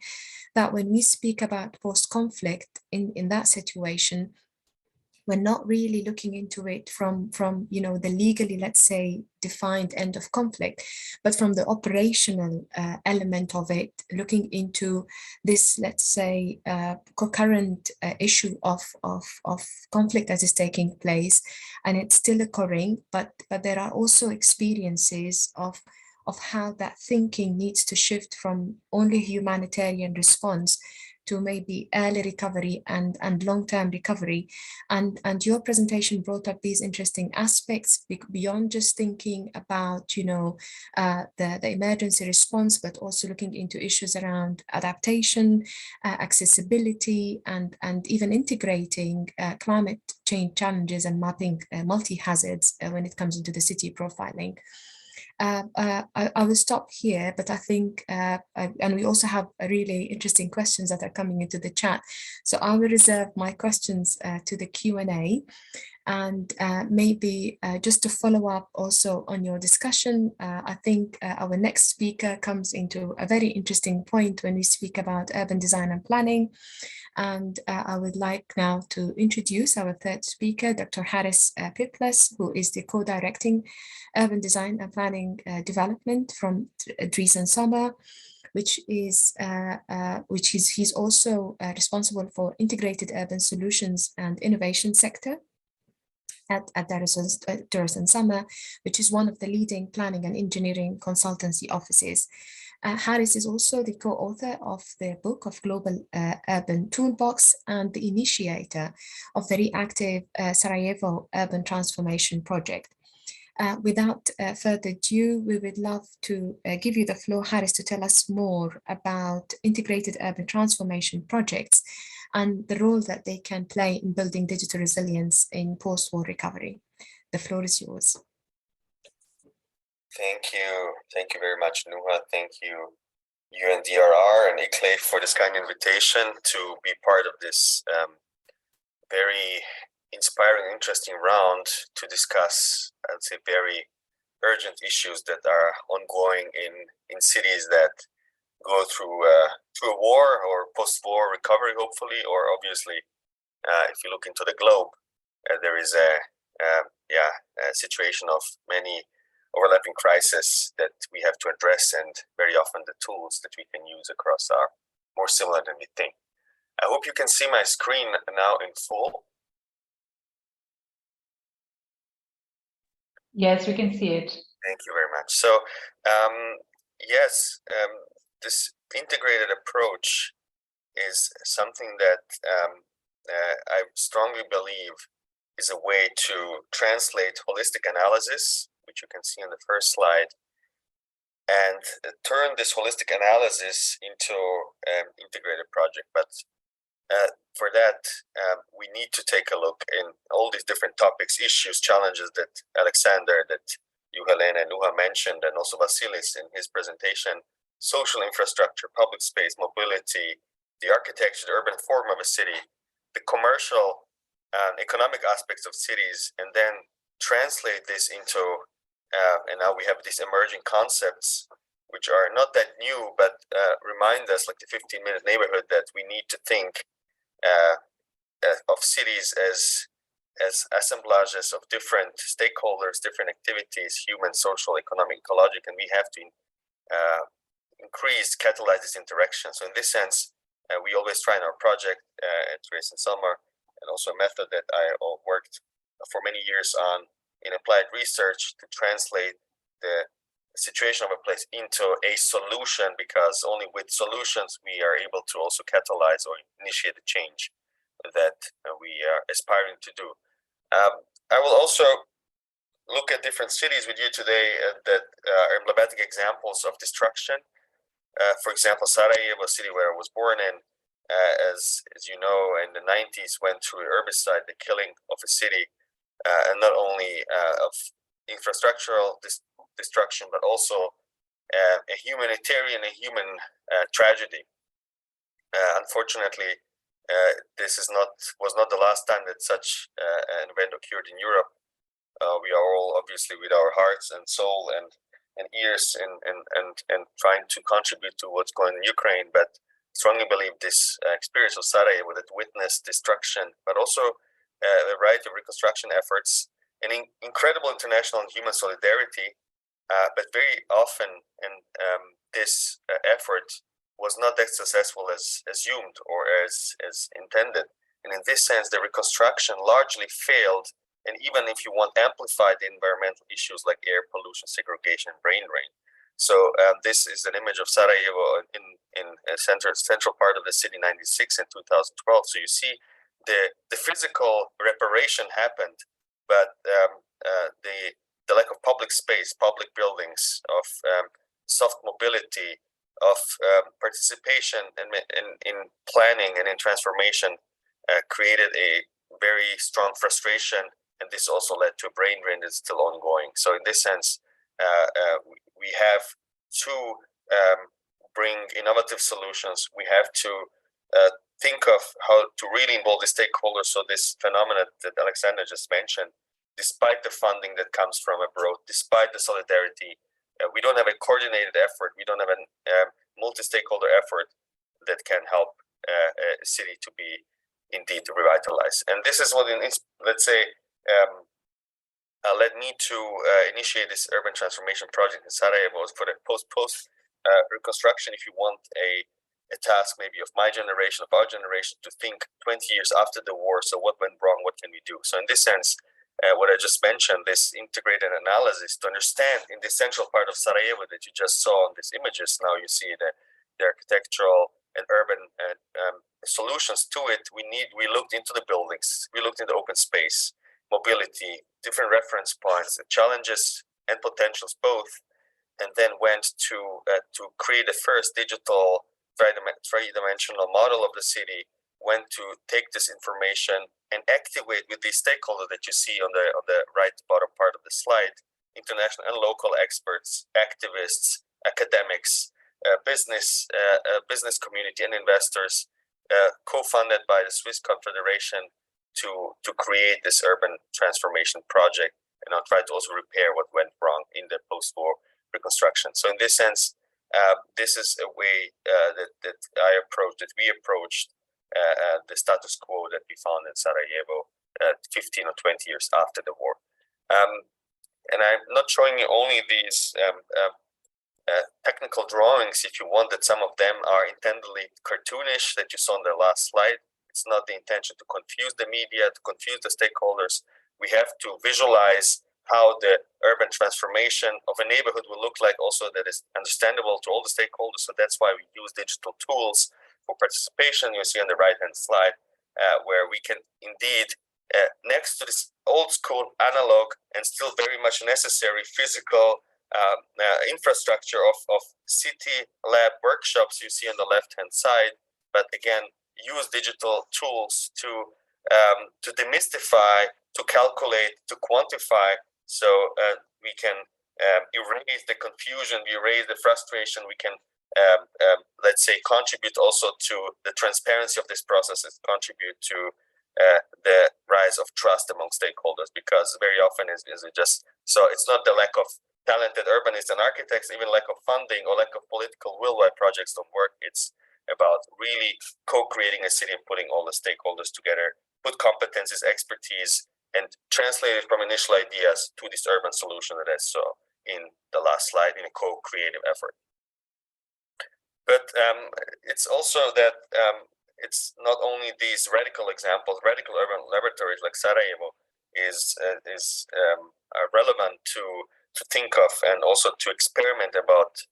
Speaker 3: that when we speak about post-conflict in that situation, we're not really looking into it from you know, the legally, let's say, defined end of conflict, but from the operational element of it, looking into this, let's say, concurrent issue of conflict that is taking place, and it's still occurring, but there are also experiences of how that thinking needs to shift from only humanitarian response to maybe early recovery and long-term recovery. And your presentation brought up these interesting aspects beyond just thinking about, you know, the emergency response, but also looking into issues around adaptation, accessibility, and even integrating climate change challenges and mapping multi-hazards when it comes into the city profiling. I will stop here, but I think, and we also have really interesting questions that are coming into the chat. So I will reserve my questions to the Q&A. And maybe just to follow up also on your discussion, I think our next speaker comes into a very interesting point when we speak about urban design and planning. And I would like now to introduce our third speaker, Dr. Haris Piplas, who is the co-directing urban design and planning development from Dries & Sommer, which is he's also responsible for integrated urban solutions and innovation sector at Dries & Sommer, which is one of the leading planning and engineering consultancy offices. Haris is also the co-author of the book of Global Urban Toolbox and the initiator of the reactive Sarajevo Urban Transformation Project. Without further ado, we would love to give you the floor, Haris, to tell us more about integrated urban transformation projects and the role that they can play in building digital resilience in post-war recovery. The floor is yours.
Speaker 5: Thank you very much, Nuha. Thank you, UNDRR and ICLEI for this kind invitation to be part of this very inspiring, interesting round to discuss, I'd say, very urgent issues that are ongoing in cities that go through a war or post-war recovery, hopefully, or obviously, if you look into the globe, there is a situation of many overlapping crises that we have to address, and very often the tools that we can use across are more similar than we think. I hope you can see my screen now in full.
Speaker 2: Yes, we can see it.
Speaker 5: Thank you very much. So, this integrated approach is something that I strongly believe is a way to translate holistic analysis, which you can see on the first slide, and turn this holistic analysis into an integrated project. But for that, we need to take a look in all these different topics, issues, challenges that Alexander, that you, Helena, and Nuha mentioned, and also Vasilis in his presentation: social infrastructure, public space, mobility, the architecture, the urban form of a city, the commercial and economic aspects of cities, and then translate this into, and now we have these emerging concepts, which are not that new, but remind us, like the 15-minute neighborhood, that we need to think of cities as assemblages of different stakeholders, different activities, human, social, economic, ecological, and we have to catalyze this interaction. So in this sense, we always try in our project at Dries & Sommer, and also a method that I worked for many years on in applied research, to translate the situation of a place into a solution, because only with solutions we are able to also catalyze or initiate the change that we are aspiring to do. I will also look at different cities with you today that are emblematic examples of destruction. For example, Sarajevo, a city where I was born in, as you know, in the 90s went through herbicide, the killing of a city, and not only of infrastructural destruction, but also a humanitarian, a human tragedy. Unfortunately, this was not the last time that such an event occurred in Europe. We are all obviously with our hearts and soul and ears and trying to contribute to what's going on in Ukraine, but strongly believe this experience of Sarajevo that witnessed destruction, but also a variety of reconstruction efforts, and incredible international and human solidarity, but very often this effort was not as successful as assumed or as intended. And in this sense, the reconstruction largely failed, and even if you want, amplified the environmental issues like air pollution, segregation, brain drain. So this is an image of Sarajevo in a central part of the city, 96 and 2012. So you see the physical reparation happened, but the lack of public space, public buildings, of soft mobility, of participation in planning and in transformation created a very strong frustration, and this also led to a brain drain that's still ongoing. So in this sense, we have to bring innovative solutions. We have to think of how to really involve the stakeholders. So this phenomenon that Alexander just mentioned, despite the funding that comes from abroad, despite the solidarity, we don't have a coordinated effort. We don't have a multi-stakeholder effort that can help a city to be indeed revitalized. And this is what, let's say, led me to initiate this urban transformation project in Sarajevo for the post reconstruction. If you want a task maybe of my generation, of our generation, to think 20 years after the war, so what went wrong, what can we do? So in this sense, what I just mentioned, this integrated analysis to understand in the central part of Sarajevo that you just saw on these images, now you see the architectural and urban solutions to it. We looked into the buildings, we looked into open space, mobility, different reference points, challenges and potentials both, and then went to create the first digital three-dimensional model of the city, went to take this information and activate with these stakeholders that you see on the right bottom part of the slide, international and local experts, activists, academics, business community and investors, co-funded by the Swiss Confederation to create this urban transformation project, and I'll try to also repair what went wrong in the post-war reconstruction. So in this sense, this is a way that we approached the status quo that we found in Sarajevo 15 or 20 years after the war. And I'm not showing you only these technical drawings, if you want, that some of them are intendedly cartoonish that you saw on the last slide. It's not the intention to confuse the media, to confuse the stakeholders. We have to visualize how the urban transformation of a neighborhood will look like, also that is understandable to all the stakeholders. So that's why we use digital tools for participation. You see on the right-hand slide where we can indeed, next to this old school analog and still very much necessary physical infrastructure of city lab workshops you see on the left-hand side, but again, use digital tools to demystify, to calculate, to quantify, so we can erase the confusion, we erase the frustration, we can let's say contribute also to the transparency of this process, and contribute to the rise of trust among stakeholders, because very often is it just, so it's not the lack of talented urbanists and architects, even lack of funding or lack of political will why projects don't work. It's about really co-creating a city and putting all the stakeholders together, put competencies, expertise, and translate it from initial ideas to this urban solution that I saw in the last slide in a co-creative effort. But it's also that it's not only these radical examples, radical urban laboratories like Sarajevo are relevant to think of, and also to experiment about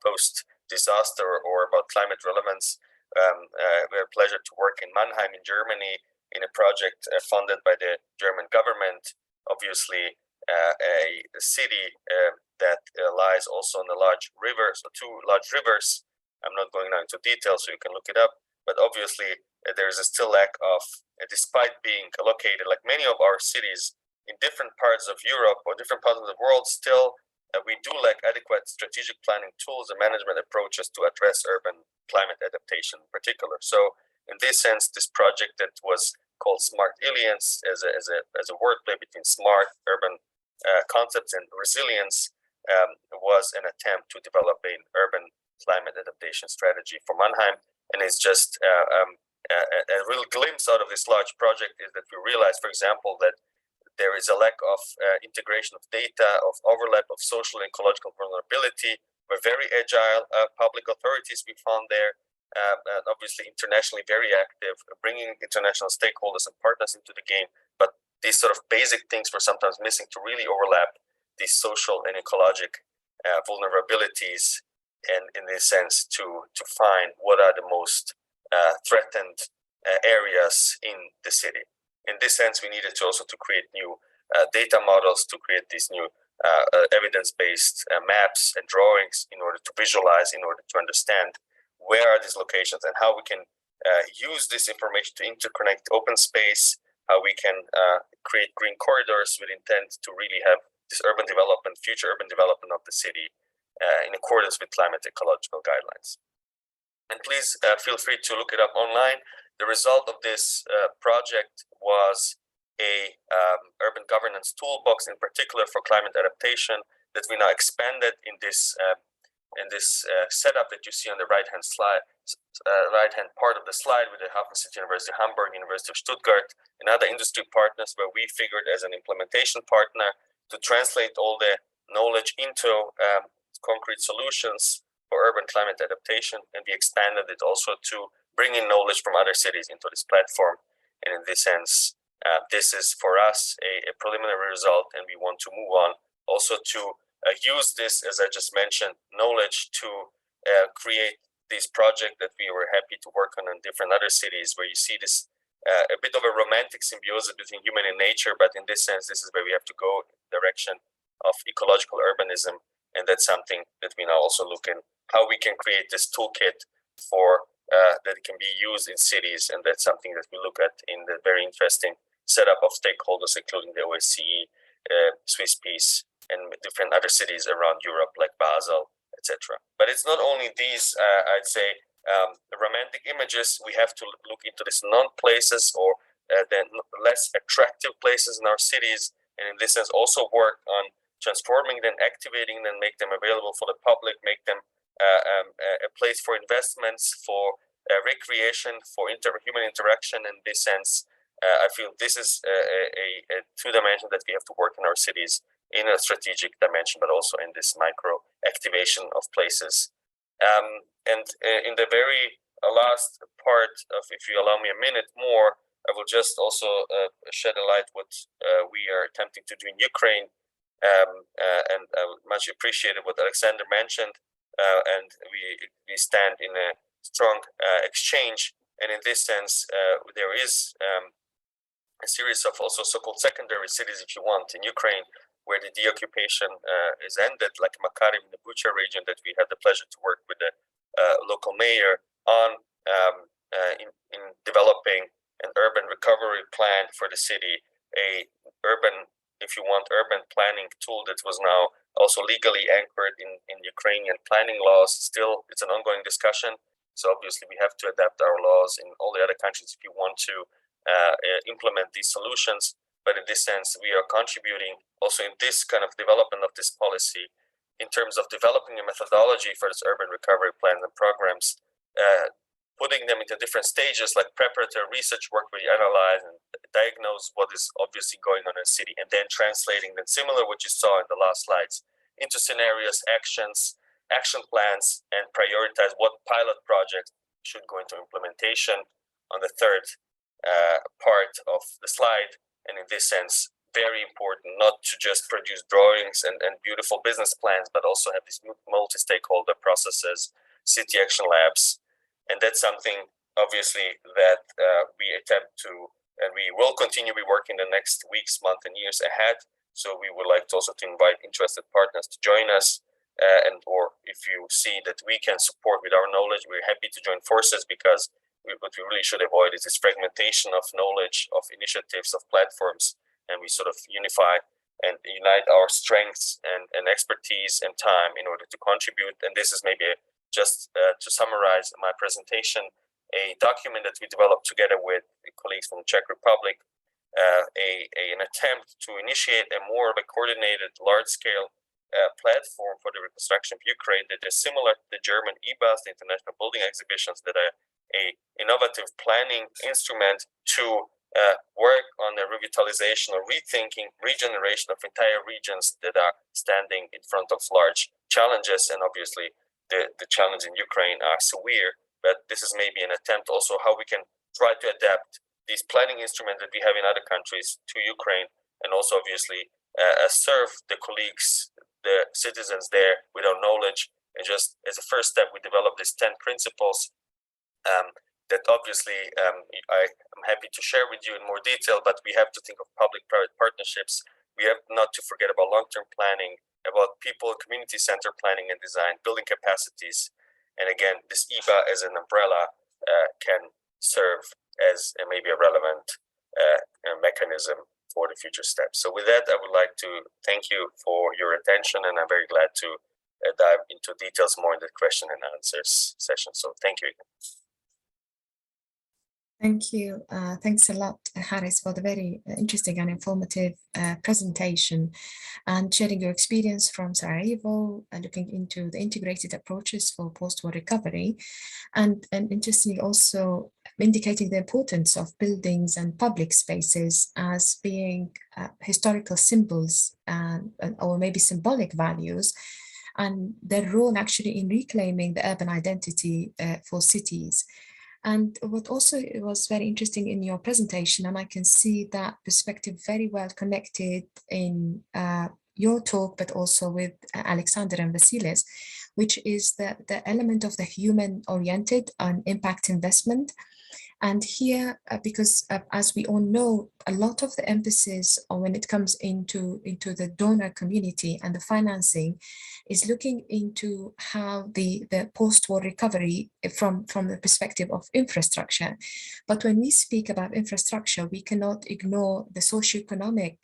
Speaker 5: post-disaster or about climate relevance. We had a pleasure to work in Mannheim in Germany in a project funded by the German government, obviously a city that lies also on a large river, so two large rivers. I'm not going now into detail, so you can look it up, but obviously there is a still lack of, despite being located like many of our cities in different parts of Europe or different parts of the world, still we do lack adequate strategic planning tools and management approaches to address urban climate adaptation in particular. So in this sense, this project that was called Smart Aliens as a wordplay between smart urban concepts and resilience was an attempt to develop an urban climate adaptation strategy for Mannheim. And it's just a real glimpse out of this large project is that we realized, for example, that there is a lack of integration of data, of overlap of social and ecological vulnerability. We're very agile public authorities we found there, and obviously internationally very active, bringing international stakeholders and partners into the game. But these sort of basic things were sometimes missing to really overlap these social and ecologic vulnerabilities, and in this sense to find what are the most threatened areas in the city. In this sense, we needed to also to create new data models, to create these new evidence-based maps and drawings in order to visualize, in order to understand where are these locations and how we can use this information to interconnect open space, how we can create green corridors with intent to really have this urban development, future urban development of the city in accordance with climate ecological guidelines. And please feel free to look it up online. The result of this project was a urban governance toolbox, in particular for climate adaptation, that we now expanded in this setup that you see on the right-hand slide, right-hand part of the slide, with the Hafen City University Hamburg, University of Stuttgart, and other industry partners, where we figured as an implementation partner to translate all the knowledge into concrete solutions for urban climate adaptation, and we expanded it also to bring in knowledge from other cities into this platform. And in this sense, this is for us a preliminary result, and we want to move on also to use this, as I just mentioned, knowledge to create this project that we were happy to work on in different other cities, where you see this a bit of a romantic symbiosis between human and nature. But in this sense, this is where we have to go in the direction of ecological urbanism. And that's something that we now also look in, how we can create this toolkit for that can be used in cities. And that's something that we look at in the very interesting setup of stakeholders, including the OSCE, Swiss Peace, and different other cities around Europe, like Basel, etc. But it's not only these, I'd say, romantic images. We have to look into these non-places, or the less attractive places in our cities, and in this sense also work on transforming them, activating them, make them available for the public, make them a place for investments, for recreation, for human interaction. In this sense, I feel this is a two dimension that we have to work in our cities, in a strategic dimension, but also in this micro activation of places. And in the very last part of, if you allow me a minute more, I will just also shed a light what we are attempting to do in Ukraine. And I much appreciated what Alexander mentioned. And we stand in a strong exchange. And in this sense, there is a series of also so-called secondary cities, if you want, in Ukraine, where the deoccupation is ended, like Makarim in the Bucha region, that we had the pleasure to work with the local mayor on in developing an urban recovery plan for the city, a urban, if you want, urban planning tool that was now also legally anchored in Ukrainian planning laws. Still, it's an ongoing discussion. So obviously we have to adapt our laws in all the other countries if you want to implement these solutions. But in this sense, we are contributing also in this kind of development of this policy in terms of developing a methodology for this urban recovery plans and programs, putting them into different stages, like preparatory research work where you analyze and diagnose what is obviously going on in a city, and then translating them, similar what you saw in the last slides, into scenarios, action plans, and prioritize what pilot projects should go into implementation on the third part of the slide. And in this sense, very important not to just produce drawings and beautiful business plans, but also have these multi-stakeholder processes, city action labs. And that's something, obviously, that we attempt to, and we will continue to work in the next weeks, months, and years ahead. So we would like to also to invite interested partners to join us. And or if you see that we can support with our knowledge, we're happy to join forces, because what we really should avoid is this fragmentation of knowledge, of initiatives, of platforms, and we sort of unify and unite our strengths and expertise and time in order to contribute. And this is maybe just to summarize my presentation, a document that we developed together with colleagues from the Czech Republic, an attempt to initiate a more of a coordinated, large-scale platform for the reconstruction of Ukraine that is similar to the German IBAs, the International Building Exhibitions, that are a innovative planning instrument to work on the revitalization or rethinking, regeneration of entire regions that are standing in front of large challenges. And obviously the challenges in Ukraine are severe, but this is maybe an attempt also how we can try to adapt these planning instruments that we have in other countries to Ukraine, and also obviously serve the colleagues, the citizens there with our knowledge. And just as a first step, we developed these 10 principles that obviously I'm happy to share with you in more detail, but we have to think of public-private partnerships. We have not to forget about long-term planning, about people, community-centered planning and design, building capacities. And again, this IBA as an umbrella can serve as maybe a relevant mechanism for the future steps. So with that, I would like to thank you for your attention, and I'm very glad to dive into details more in the question and answers session. So thank you.
Speaker 3: Thank you. Thanks a lot, Haris, for the very interesting and informative presentation and sharing your experience from Sarajevo, looking into the integrated approaches for post-war recovery, and interestingly also indicating the importance of buildings and public spaces as being historical symbols or maybe symbolic values, and their role actually in reclaiming the urban identity for cities. And what also was very interesting in your presentation, and I can see that perspective very well connected in your talk, but also with Alexander and Vasilis, which is the element of the human-oriented and impact investment. And here, because as we all know, a lot of the emphasis when it comes into the donor community and the financing is looking into how the post-war recovery from the perspective of infrastructure. But when we speak about infrastructure, we cannot ignore the socioeconomic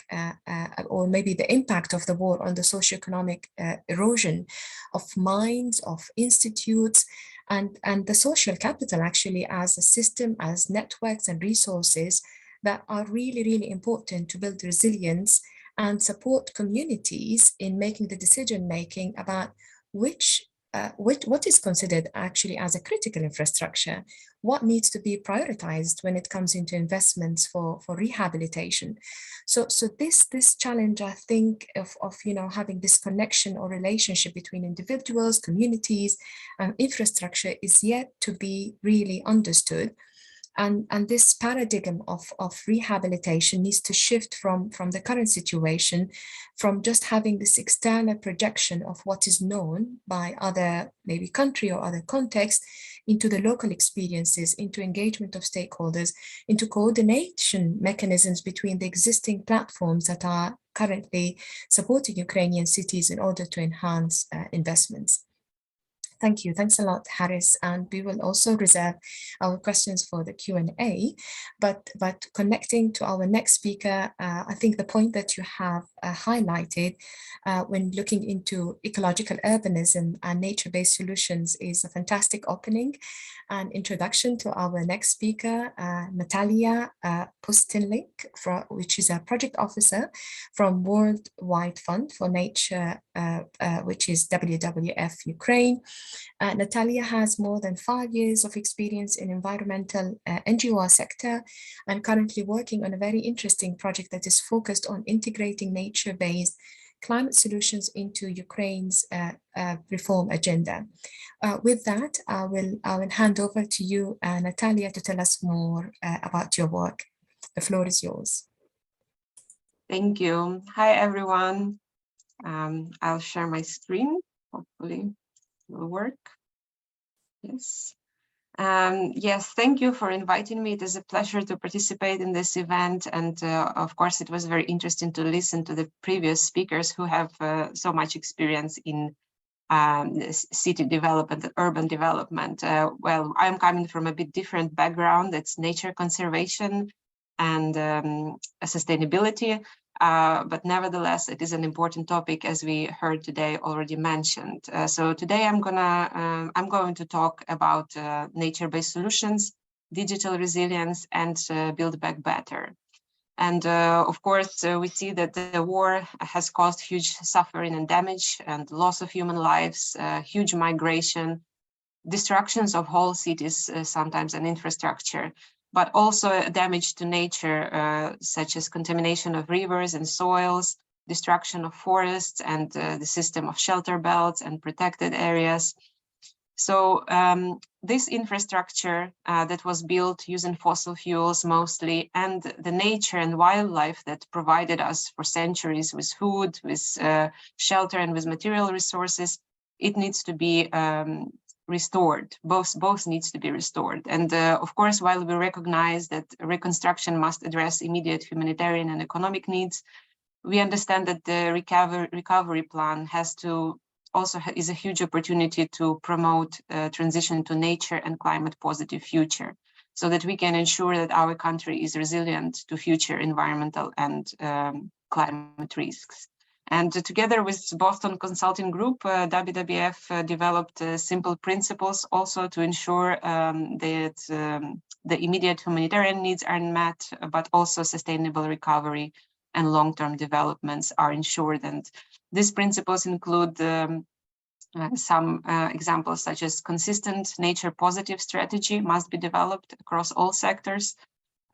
Speaker 3: or maybe the impact of the war on the socioeconomic erosion of minds, of institutes, and the social capital actually as a system, as networks and resources that are really, really important to build resilience and support communities in making the decision-making about what is considered actually as a critical infrastructure, what needs to be prioritized when it comes into investments for rehabilitation. So this challenge, I think, of having this connection or relationship between individuals, communities, and infrastructure is yet to be really understood. And this paradigm of rehabilitation needs to shift from the current situation, from just having this external projection of what is known by other maybe country or other context into the local experiences, into engagement of stakeholders, into coordination mechanisms between the existing platforms that are currently supporting Ukrainian cities in order to enhance investments. Thank you. Thanks a lot, Haris. And we will also reserve our questions for the Q&A. But connecting to our next speaker, I think the point that you have highlighted when looking into ecological urbanism and nature-based solutions is a fantastic opening and introduction to our next speaker, Natalia Pustinlik, which is a project officer from World Wide Fund for Nature, which is WWF Ukraine. Natalia has more than 5 years of experience in environmental NGO sector and currently working on a very interesting project that is focused on integrating nature-based climate solutions into Ukraine's reform agenda. With that, I will hand over to you, Natalia, to tell us more about your work. The floor is yours.
Speaker 6: Thank you. Hi, everyone. I'll share my screen. Hopefully it will work. Yes. Yes, thank you for inviting me. It is a pleasure to participate in this event. And of course, it was very interesting to listen to the previous speakers who have so much experience in city development, urban development. Well, I'm coming from a bit different background. It's nature conservation and sustainability. But nevertheless, it is an important topic, as we heard today already mentioned. So today I'm going to talk about nature-based solutions, digital resilience, and build back better. And of course, we see that the war has caused huge suffering and damage and loss of human lives, huge migration, destructions of whole cities, sometimes, and infrastructure, but also damage to nature, such as contamination of rivers and soils, destruction of forests and the system of shelter belts and protected areas. So this infrastructure that was built using fossil fuels mostly, and the nature and wildlife that provided us for centuries with food, with shelter, and with material resources, it needs to be restored. Both needs to be restored. And of course, while we recognize that reconstruction must address immediate humanitarian and economic needs, we understand that the recovery plan has to also is a huge opportunity to promote transition to nature and climate positive future, so that we can ensure that our country is resilient to future environmental and climate risks. And together with Boston Consulting Group, WWF developed simple principles also to ensure that the immediate humanitarian needs are met, but also sustainable recovery and long-term developments are ensured. And these principles include some examples such as consistent nature positive strategy must be developed across all sectors.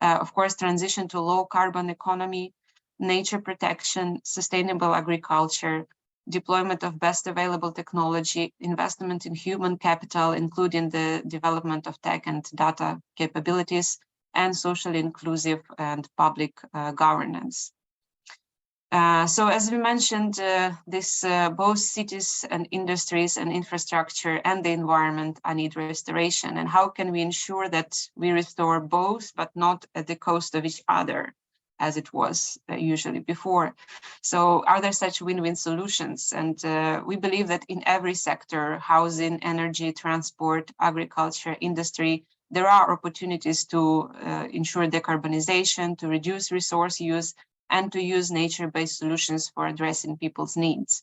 Speaker 6: Of course, transition to low carbon economy, nature protection, sustainable agriculture, deployment of best available technology, investment in human capital, including the development of tech and data capabilities, and socially inclusive and public governance. So as we mentioned, both cities and industries and infrastructure and the environment need restoration. And how can we ensure that we restore both, but not at the cost of each other, as it was usually before? So are there such win-win solutions? And we believe that in every sector, housing, energy, transport, agriculture, industry, there are opportunities to ensure decarbonization, to reduce resource use, and to use nature-based solutions for addressing people's needs.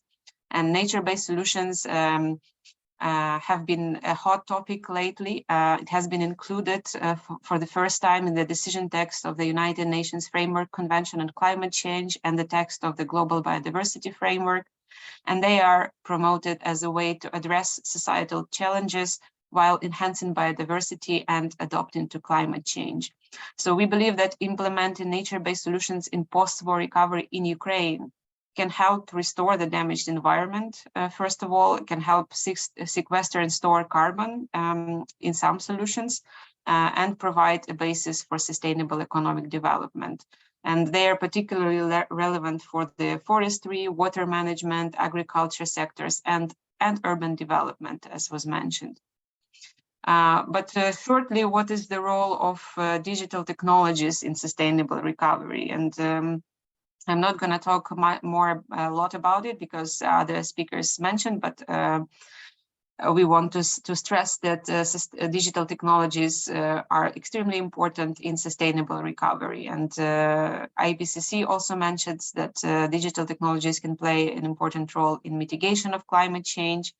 Speaker 6: And nature-based solutions have been a hot topic lately. It has been included for the first time in the decision text of the United Nations Framework Convention on Climate Change and the text of the Global Biodiversity Framework. And they are promoted as a way to address societal challenges while enhancing biodiversity and adapting to climate change. So we believe that implementing nature-based solutions in post-war recovery in Ukraine can help restore the damaged environment. First of all, it can help sequester and store carbon in some solutions and provide a basis for sustainable economic development. And they are particularly relevant for the forestry, water management, agriculture sectors, and urban development, as was mentioned. But shortly, what is the role of digital technologies in sustainable recovery? And I'm not going to talk a lot about it because other speakers mentioned, but we want to stress that digital technologies are extremely important in sustainable recovery. And IPCC also mentions that digital technologies can play an important role in mitigation of climate change.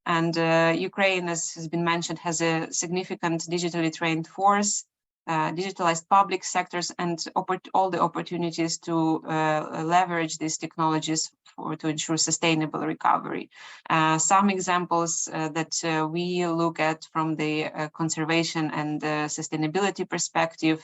Speaker 6: And Ukraine, as has been mentioned, has a significant digitally trained force, digitalized public sectors, and all the opportunities to leverage these technologies to ensure sustainable recovery. Some examples that we look at from the conservation and sustainability perspective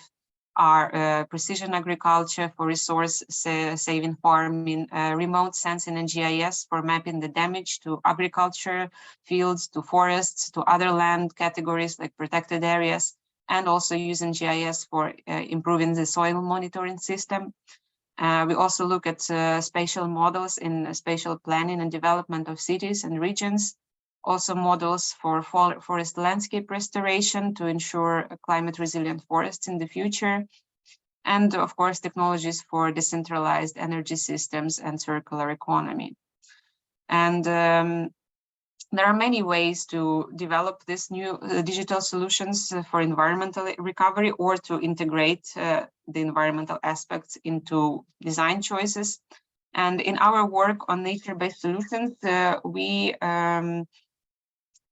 Speaker 6: are precision agriculture for resource-saving farming, remote sensing and GIS for mapping the damage to agriculture fields, to forests, to other land categories like protected areas, and also using GIS for improving the soil monitoring system. We also look at spatial models in spatial planning and development of cities and regions. Also models for forest landscape restoration to ensure climate resilient forests in the future. And of course, technologies for decentralized energy systems and circular economy. And there are many ways to develop these new digital solutions for environmental recovery or to integrate the environmental aspects into design choices. And in our work on nature-based solutions, we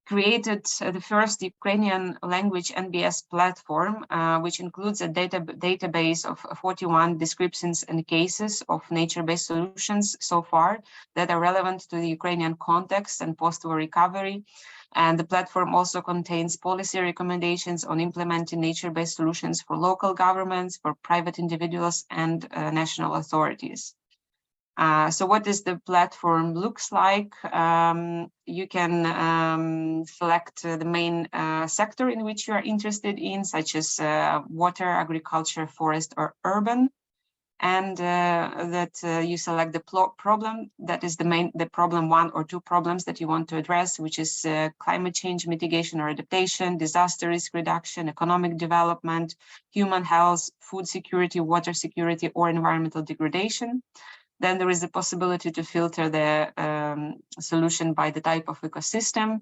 Speaker 6: created the first Ukrainian language NBS platform, which includes a database of 41 descriptions and cases of nature-based solutions so far that are relevant to the Ukrainian context and post-war recovery. And the platform also contains policy recommendations on implementing nature-based solutions for local governments, for private individuals, and national authorities. So what does the platform looks like? You can select the main sector in which you are interested in, such as water, agriculture, forest, or urban. And you select the problem that is the problem, one or two problems that you want to address, which is climate change mitigation or adaptation, disaster risk reduction, economic development, human health, food security, water security, or environmental degradation. Then there is the possibility to filter the solution by the type of ecosystem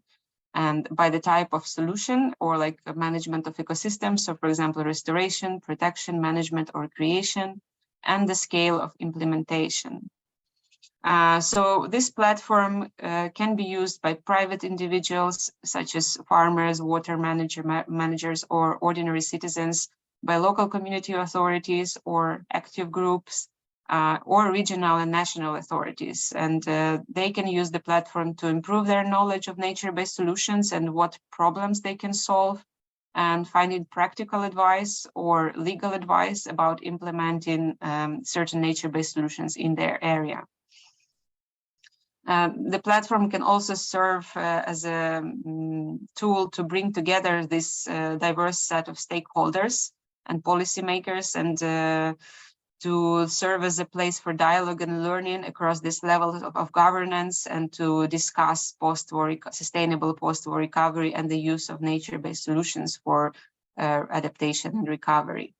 Speaker 6: and by the type of solution, or like management of ecosystems. So for example, restoration, protection, management, or creation, and the scale of implementation. So this platform can be used by private individuals, such as farmers, water managers, or ordinary citizens, by local community authorities or active groups, or regional and national authorities. And they can use the platform to improve their knowledge of nature-based solutions and what problems they can solve, and finding practical advice or legal advice about implementing certain nature-based solutions in their area. The platform can also serve as a tool to bring together this diverse set of stakeholders and policymakers, and to serve as a place for dialogue and learning across this level of governance, and to discuss post-war sustainable post-war recovery and the use of nature-based solutions for adaptation and recovery.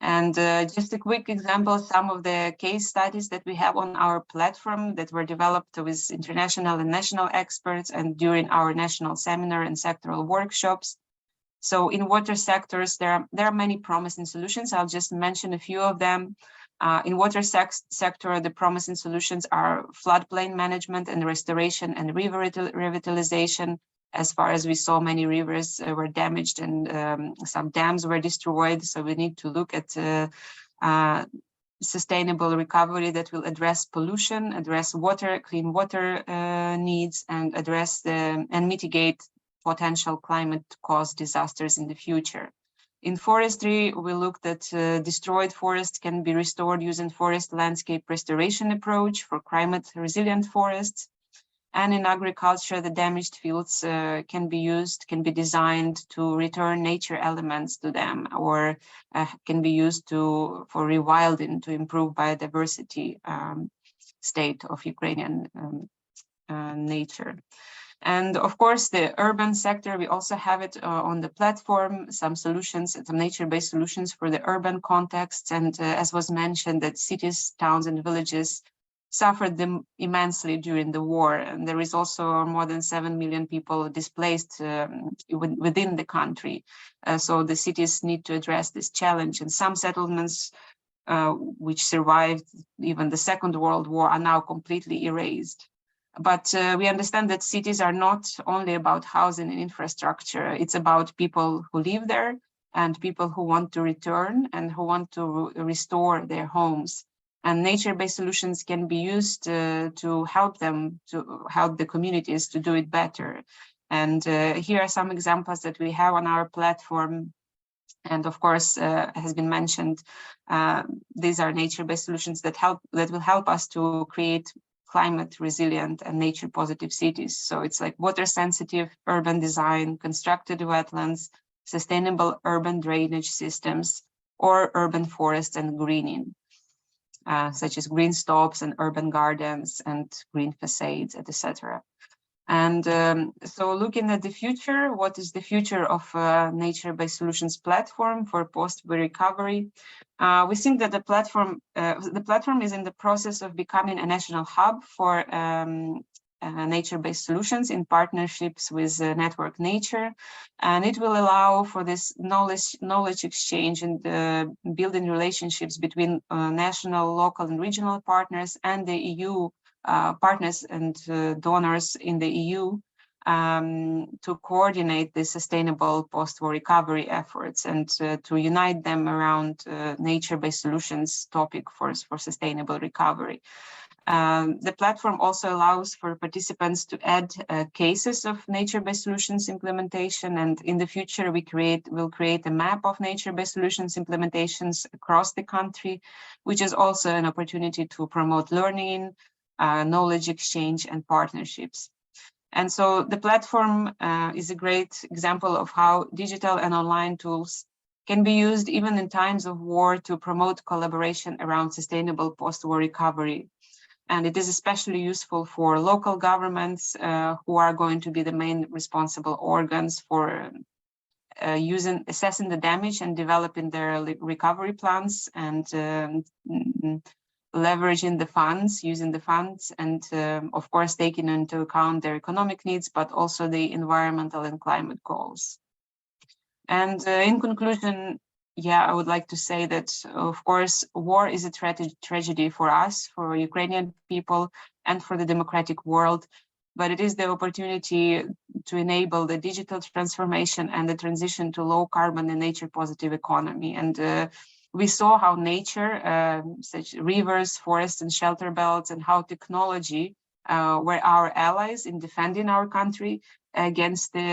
Speaker 6: And just a quick example, some of the case studies that we have on our platform that were developed with international and national experts and during our national seminar and sectoral workshops. So in water sectors, there are many promising solutions. I'll just mention a few of them. In water sector, the promising solutions are floodplain management and restoration and river revitalization. As far as we saw, many rivers were damaged and some dams were destroyed. So we need to look at sustainable recovery that will address pollution, address water, clean water needs, and address and mitigate potential climate-caused disasters in the future. In forestry, we looked at destroyed forests can be restored using forest landscape restoration approach for climate-resilient forests. And in agriculture, the damaged fields can be designed to return nature elements to them, or can be used for rewilding to improve biodiversity state of Ukrainian nature. And of course, the urban sector, we also have it on the platform, some solutions, some nature-based solutions for the urban context. And as was mentioned, that cities, towns, and villages suffered them immensely during the war. And there is also more than 7 million people displaced within the country. So the cities need to address this challenge. And some settlements which survived even the Second World War are now completely erased. But we understand that cities are not only about housing and infrastructure. It's about people who live there and people who want to return and who want to restore their homes. And nature-based solutions can be used to help them, to help the communities to do it better. And here are some examples that we have on our platform. And of course, has been mentioned, these are nature-based solutions that will help us to create climate resilient and nature positive cities. So it's like water sensitive urban design, constructed wetlands, sustainable urban drainage systems, or urban forests and greening. Such as green stops and urban gardens and green facades, etc. And so looking at the future, what is the future of nature-based solutions platform for post-war recovery? We think that the platform is in the process of becoming a national hub for nature-based solutions in partnerships with Network Nature, and it will allow for this knowledge exchange and building relationships between national, local, and regional partners and the EU partners and donors in the EU to coordinate the sustainable post-war recovery efforts and to unite them around nature-based solutions topic for sustainable recovery. The platform also allows for participants to add cases of nature-based solutions implementation, and in the future we'll create a map of nature-based solutions implementations across the country, which is also an opportunity to promote learning, knowledge exchange, and partnerships. And so the platform is a great example of how digital and online tools can be used even in times of war to promote collaboration around sustainable post-war recovery. And it is especially useful for local governments who are going to be the main responsible organs for assessing the damage and developing their recovery plans and leveraging the funds, using the funds, and of course taking into account their economic needs, but also the environmental and climate goals. And in conclusion, yeah, I would like to say that, of course, war is a tragedy for us, for Ukrainian people, and for the democratic world. But it is the opportunity to enable the digital transformation and the transition to low carbon and nature positive economy. And we saw how nature, such rivers, forests, and shelter belts, and how technology were our allies in defending our country against the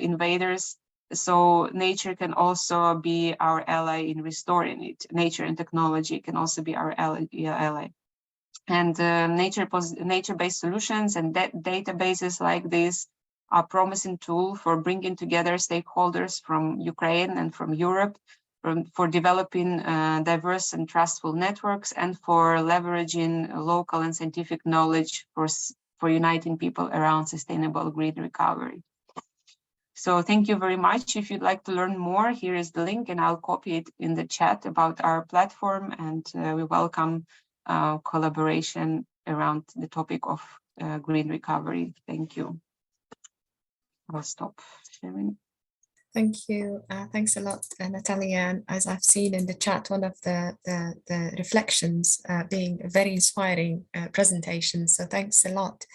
Speaker 6: invaders. So nature can also be our ally in restoring it. Nature and technology can also be our ally. And nature-based solutions and databases like this are a promising tool for bringing together stakeholders from Ukraine and from Europe, for developing diverse and trustful networks, and for leveraging local and scientific knowledge for uniting people around sustainable green recovery. So thank you very much. If you'd like to learn more, here is the link, and I'll copy it in the chat about our platform, and we welcome collaboration around the topic of green recovery. Thank you. I'll stop sharing.
Speaker 3: Thank you. Thanks a lot, Natalia. And as I've seen in the chat, one of the reflections being a very inspiring presentation. So thanks a lot.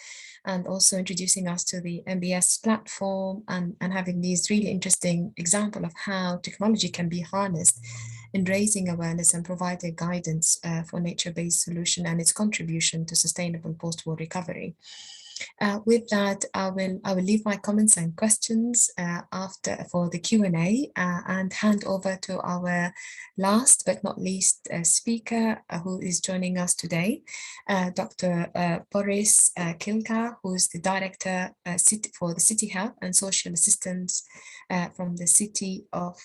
Speaker 3: And also introducing us to the MBS platform and having these really interesting example of how technology can be harnessed in raising awareness and providing guidance for nature-based solution and its contribution to sustainable post-war recovery. With that, I will leave my comments and questions for the Q&A and hand over to our last but not least speaker who is joining us today, Dr. Boris Kilka, who is the Director for the City Health and Social Assistance from the city of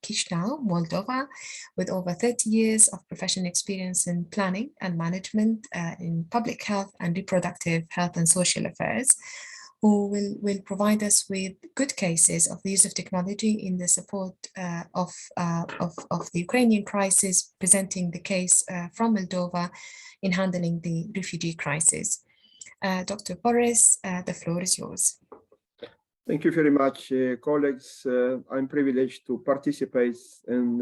Speaker 3: Chisinau, Moldova, with over 30 years of professional experience in planning and management in public health and reproductive health and social affairs, who will provide us with good cases of the use of technology in the support of the Ukrainian crisis, presenting the case from Moldova in handling the refugee crisis. Dr. Boris, the floor is yours.
Speaker 7: Thank you very much, colleagues. I'm privileged to participate in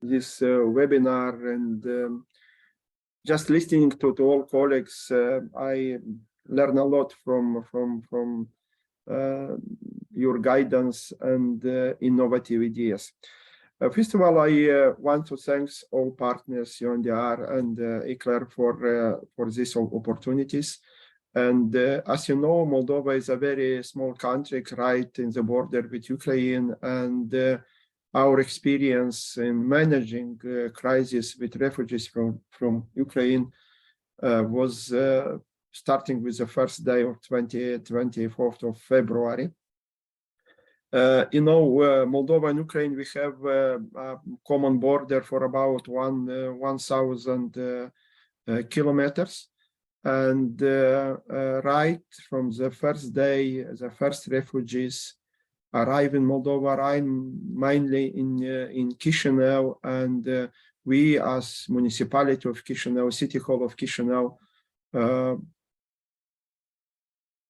Speaker 7: this webinar, and just listening to all colleagues, I learn a lot from your guidance and innovative ideas. First of all, I want to thank all partners, UNDR and ICLER for these opportunities. And as you know, Moldova is a very small country right in the border with Ukraine, and our experience in managing crisis with refugees from Ukraine was starting with the first day of 24th of February. You know, Moldova and Ukraine, we have a common border for about 1,000 kilometers. And right from the first day, the first refugees arrive in Moldova, arrive mainly in Chisinau, and we as municipality of Chisinau, City Hall of Chisinau,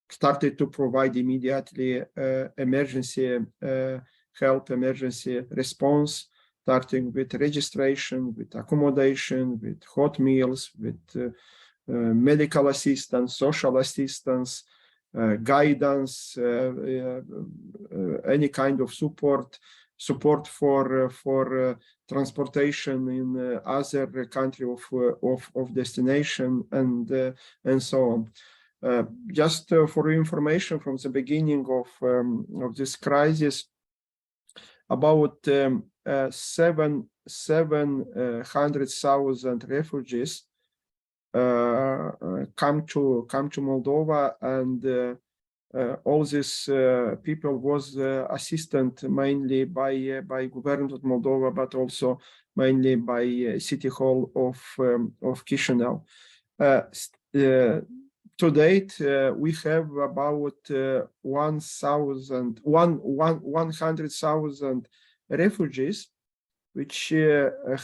Speaker 7: started to provide immediately emergency help, emergency response, starting with registration, with accommodation, with hot meals, with medical assistance, social assistance, guidance, any kind of support for transportation in other country of destination, and so on. Just for information, from the beginning of this crisis, about 700,000 refugees come to Moldova, and all these people was assisted mainly by government of Moldova, but also mainly by City Hall of Chisinau. To date, we have about 100,000 refugees, which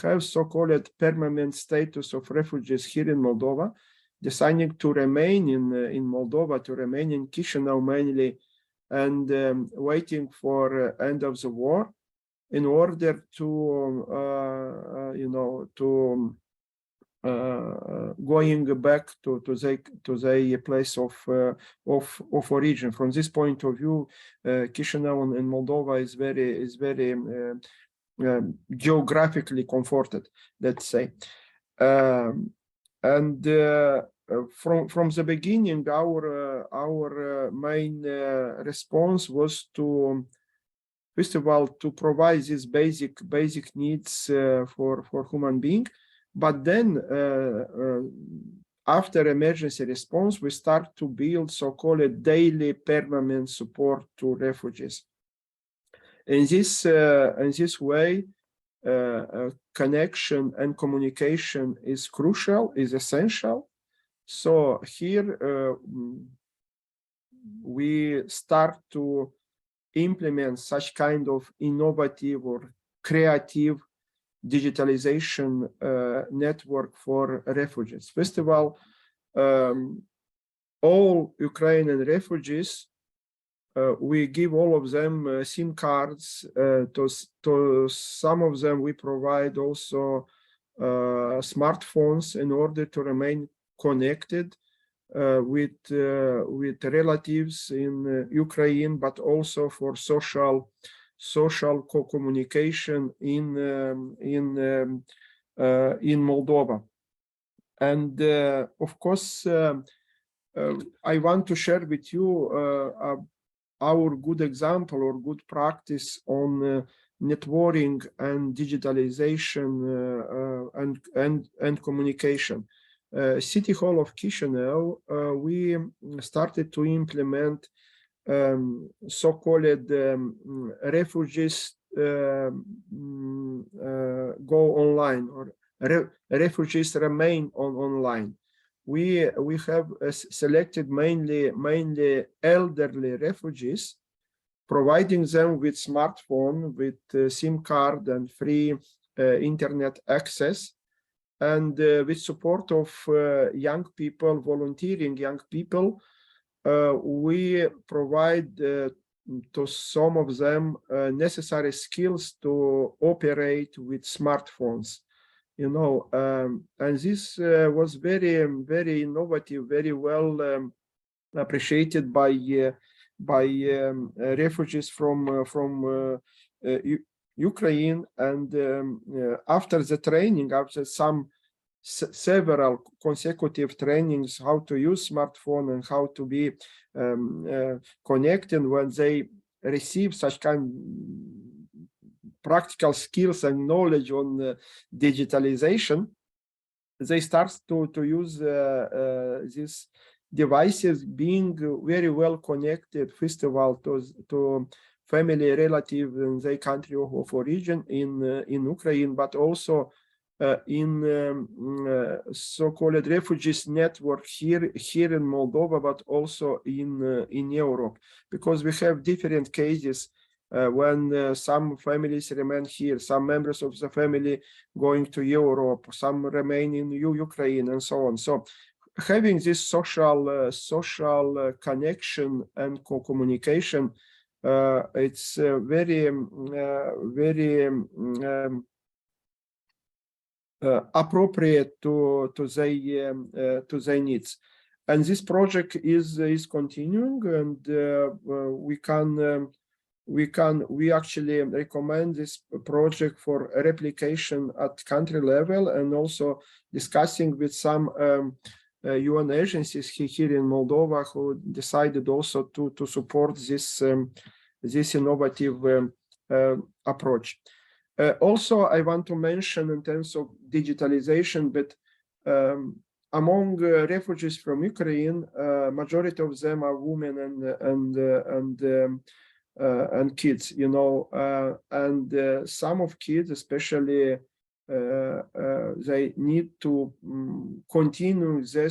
Speaker 7: have so-called permanent status of refugees here in Moldova, deciding to remain in Moldova, to remain in Chisinau mainly, and waiting for end of the war. in order to going back to the place of origin. From this point of view, Chisinau in Moldova is very geographically comforted, let's say. And from the beginning, our main response was to, first of all, to provide these basic needs for human being. But then, after emergency response, we start to build so-called daily permanent support to refugees. In this way, connection and communication is crucial, is essential. So here we start to implement such kind of innovative or creative digitalization network for refugees. First of all Ukrainian refugees, we give all of them SIM cards. To some of them, we provide also smartphones in order to remain connected with relatives in Ukraine, but also for social communication in Moldova. And of course, I want to share with you our good example or good practice on networking and digitalization and communication. City Hall of Chisinau, we started to implement so-called refugees go online, or refugees remain online. We have selected mainly elderly refugees, providing them with smartphone, with SIM card and free internet access, and with support of young people, volunteering young people. We provide to some of them necessary skills to operate with smartphones. And this was very innovative, very well appreciated by refugees from Ukraine. And after the training, after several consecutive trainings, how to use smartphone and how to be connected, when they receive such kind practical skills and knowledge on digitalization, they start to use these devices, being very well connected, first of all, to family, relative in their country of origin in Ukraine, but also in so-called refugees network here in Moldova, but also in Europe, because we have different cases. When some families remain here, some members of the family going to Europe, some remain in Ukraine, and so on. So having this social connection and communication, it's very appropriate to their needs. And this project is continuing, and we actually recommend this project for replication at country level, and also discussing with some UN agencies here in Moldova, who decided also to support this innovative approach. Also, I want to mention in terms of digitalization, but among refugees from Ukraine, majority of them are women and kids, and some of kids, especially, they need to continue their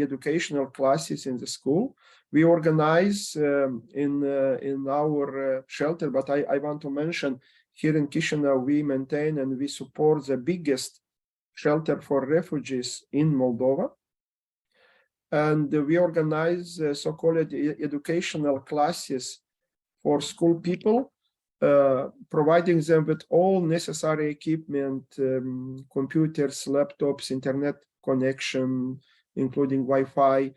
Speaker 7: educational classes in the school. We organize in our shelter, but I want to mention here in Chisinau, we maintain and we support the biggest shelter for refugees in Moldova. And we organize so-called educational classes for school people, providing them with all necessary equipment, computers, laptops, internet connection, including Wi-Fi,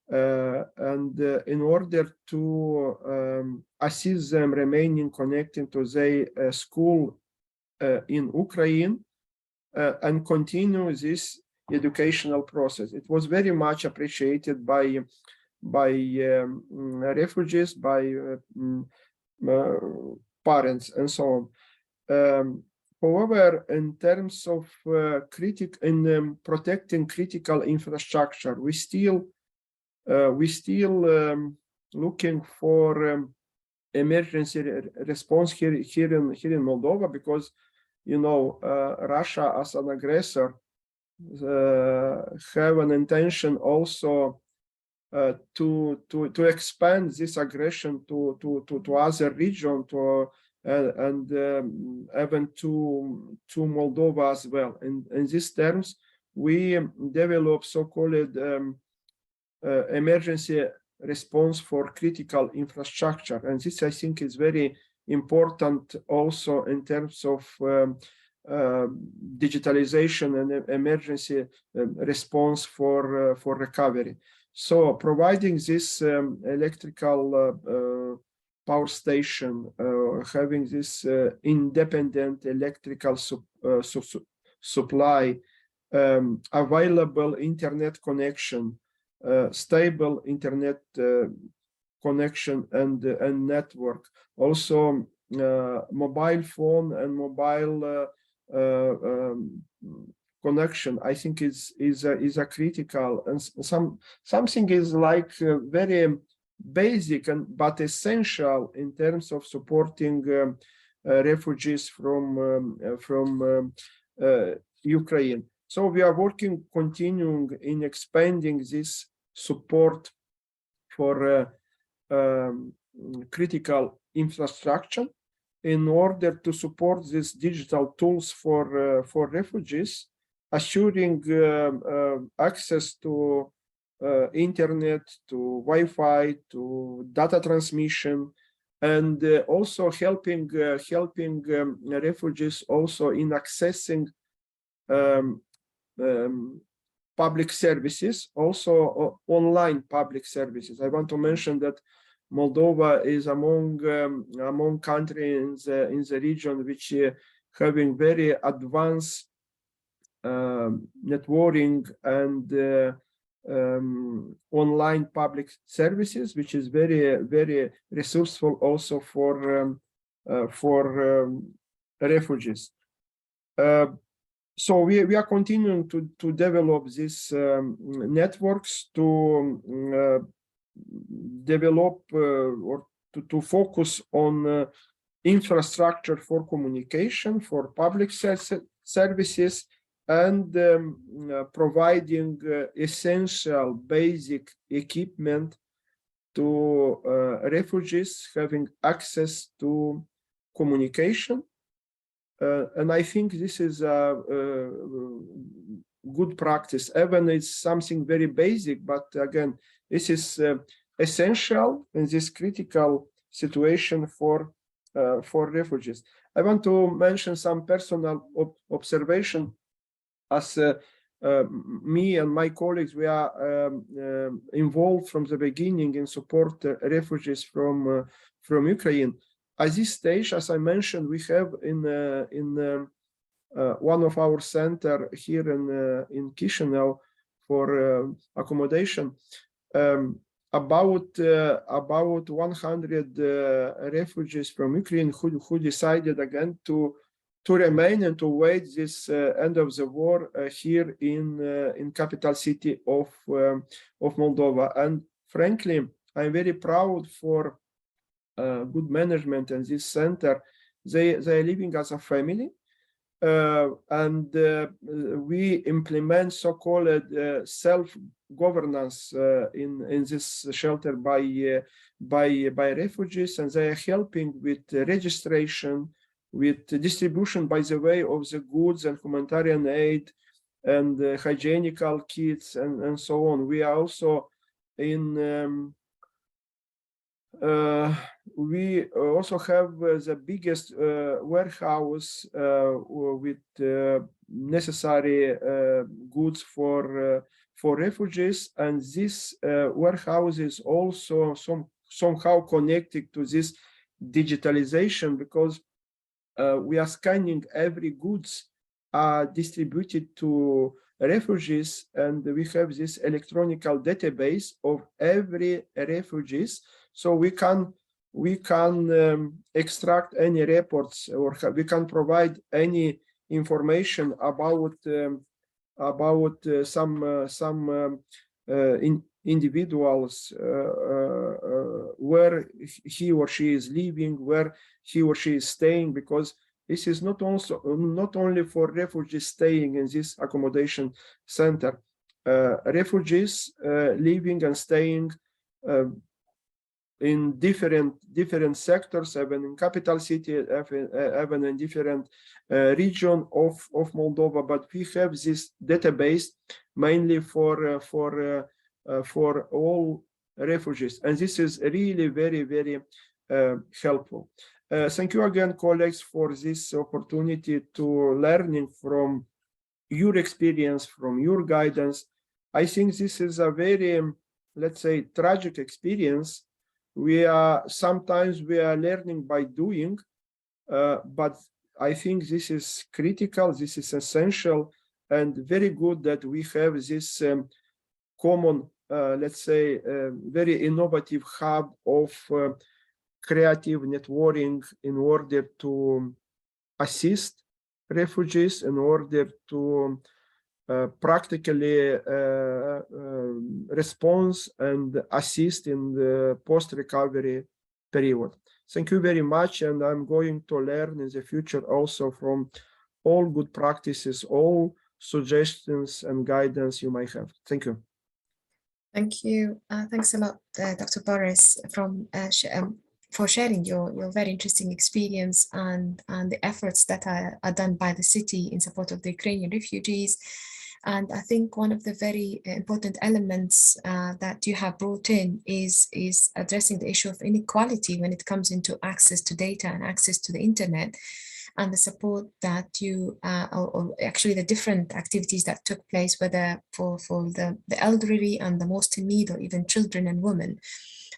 Speaker 7: and in order to assist them remaining connected to their school in Ukraine and continue this educational process. It was very much appreciated by refugees, by parents, and so on. However, in terms of protecting critical infrastructure, we still looking for emergency response here in Moldova, because Russia as an aggressor have an intention also to expand this aggression to other region, and even to Moldova as well. In these terms, we develop so-called emergency response for critical infrastructure, and this I think is very important also in terms of digitalization and emergency response for recovery. So providing this electrical power station, having this independent electrical supply, available internet connection, stable internet connection and network, also mobile phone and mobile connection, I think is a critical, and something is like very basic but essential in terms of supporting refugees from Ukraine. So we are continuing in expanding this support for critical infrastructure in order to support these digital tools for refugees, assuring access to internet, to Wi-Fi, to data transmission, and also helping refugees also in accessing public services, also online public services. I want to mention that Moldova is among countries in the region which having very advanced networking and online public services, which is very resourceful also for refugees. So we are continuing to develop these networks, to develop or to focus on infrastructure for communication, for public services, and providing essential basic equipment to refugees having access to communication. And I think this is a good practice, even it's something very basic, but again, this is essential in this critical situation for refugees. I want to mention some personal observation. As me and my colleagues, we are involved from the beginning in support refugees from Ukraine. At this stage, as I mentioned, we have in one of our center here in Chisinau for accommodation about 100 refugees from Ukraine who decided again to remain and to wait this end of the war here in capital city of Moldova. And frankly, I'm very proud for good management in this center. They are living as a family, and we implement so-called self-governance in this shelter by refugees, and they are helping with registration, with distribution, by the way, of the goods and humanitarian aid and hygienical kits and so on. We are also in we also have the biggest warehouse with necessary goods for refugees, and this warehouse is also somehow connected to this digitalization, because we are scanning every goods distributed to refugees, and we have this electronic database of every refugees, so we can extract any reports, or we can provide any information about some individuals, where he or she is living, where he or she is staying, because this is not only for refugees staying in this accommodation center. Refugees living and staying in different sectors, even in capital city, even in different region of Moldova. But we have this database mainly for all refugees, and this is really very helpful. Thank you again, colleagues, for this opportunity to learning from your experience, from your guidance. I think this is a very, let's say, tragic experience. Sometimes we are learning by doing, but I think this is critical, this is essential, and very good that we have this common, let's say, very innovative hub of creative networking in order to assist refugees, in order to practically respond and assist in the post-recovery period. Thank you very much, and I'm going to learn in the future also from all good practices, all suggestions and guidance you might have. Thank you.
Speaker 3: Thank you. Thanks a lot, Dr. Boris, for sharing your very interesting experience and the efforts that are done by the city in support of the Ukrainian refugees. And I think one of the very important elements that you have brought in is addressing the issue of inequality when it comes into access to data and access to the internet, and the support that you, or actually the different activities that took place, whether for the elderly and the most in need, or even children and women.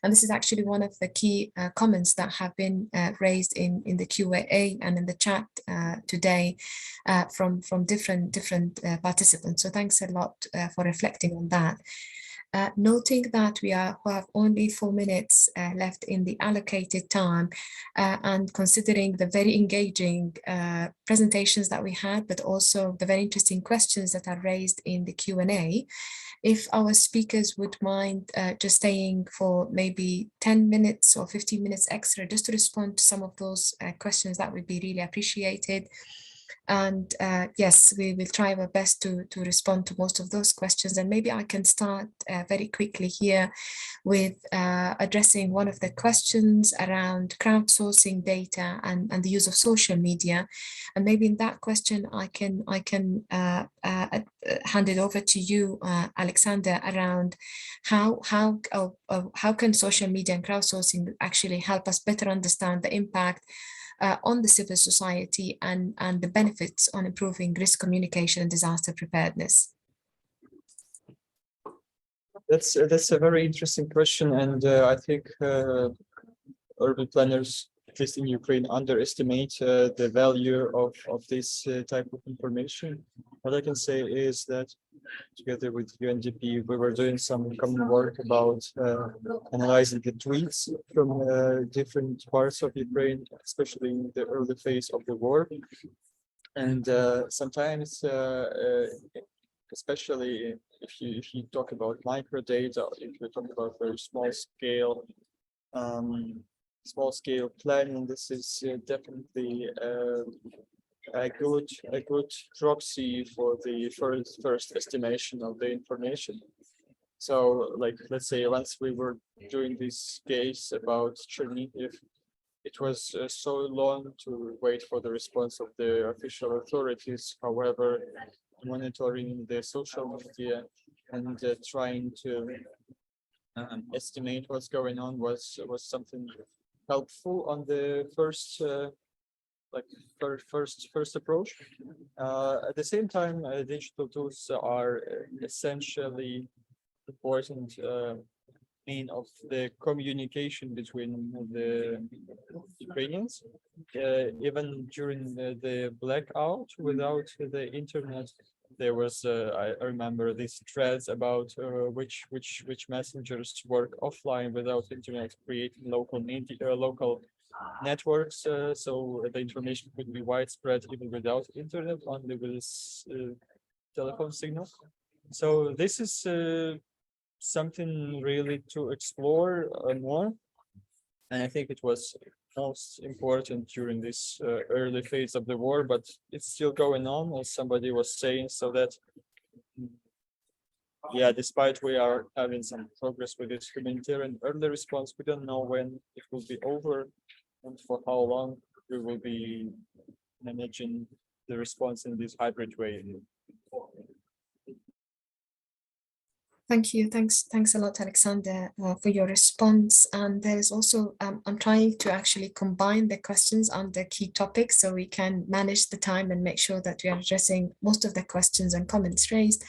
Speaker 3: And this is actually one of the key comments that have been raised in the Q&A and in the chat today from different participants. So thanks a lot for reflecting on that. Noting that we have only 4 minutes left in the allocated time, and considering the very engaging presentations that we had, but also the very interesting questions that are raised in the Q&A, if our speakers would mind just staying for maybe 10 minutes or 15 minutes extra just to respond to some of those questions, that would be really appreciated. And yes, we will try our best to respond to most of those questions. And maybe I can start very quickly here with addressing one of the questions around crowdsourcing data and the use of social media. And maybe in that question, I can hand it over to you, Alexander, around how can social media and crowdsourcing actually help us better understand the impact on the civil society and the benefits on improving risk communication and disaster preparedness?
Speaker 4: That's a very interesting question, and I think urban planners, at least in Ukraine, underestimate the value of this type of information. What I can say is that together with UNDP, we were doing some common work about analyzing the tweets from different parts of Ukraine, especially in the early phase of the war. And sometimes, especially if you talk about micro data, if you talk about very small scale planning, this is definitely a good proxy for the first estimation of the information. So, like, let's say once we were doing this case about Chernihiv, it was so long to wait for the response of the official authorities. However, monitoring the social media and trying to estimate what's going on was something helpful on the first first approach. At the same time, digital tools are essentially important mean of the communication between the Ukrainians. Even during the blackout, without the internet, there was I remember these threads about which messengers work offline without internet, creating local media, local networks, so the information could be widespread even without internet, only with this telephone signal. So this is something really to explore more, and I think it was most important during this early phase of the war, but it's still going on, as somebody was saying, so that yeah, despite we are having some progress with this humanitarian early response, we don't know when it will be over and for how long we will be managing the response in this hybrid way.
Speaker 3: Thank you. Thanks a lot, Alexander, for your response. And there's also, I'm trying to actually combine the questions on the key topics so we can manage the time and make sure that we are addressing most of the questions and comments raised.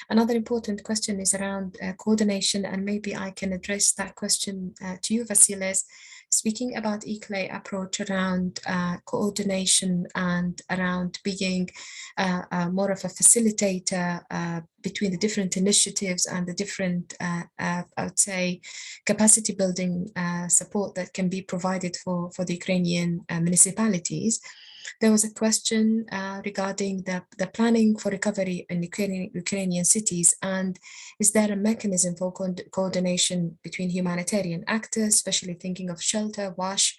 Speaker 3: Another important question is around coordination, and maybe I can address that question to you, Vasilis. Speaking about ICLEI approach around coordination and around being more of a facilitator between the different initiatives and the different, I would say, capacity building support that can be provided for the Ukrainian municipalities. There was a question regarding the planning for recovery in Ukrainian cities, and is there a mechanism for coordination between humanitarian actors, especially thinking of shelter, wash,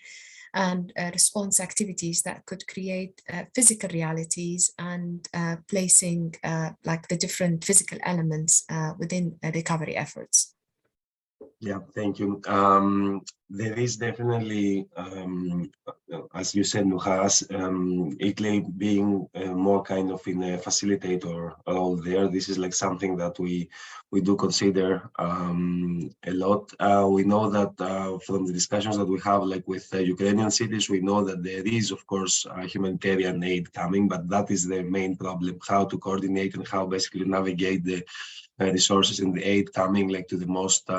Speaker 3: and response activities that could create physical realities and placing like the different physical elements within recovery efforts?
Speaker 1: Yeah, thank you. There is definitely, as you said, Nuhas, ICLEI being more kind of in a facilitator role there. This is like something that we do consider a lot. We know that from the discussions that we have, like with Ukrainian cities, we know that there is, of course, humanitarian aid coming, but that is the main problem: how to coordinate and how basically navigate the resources and the aid coming like to the most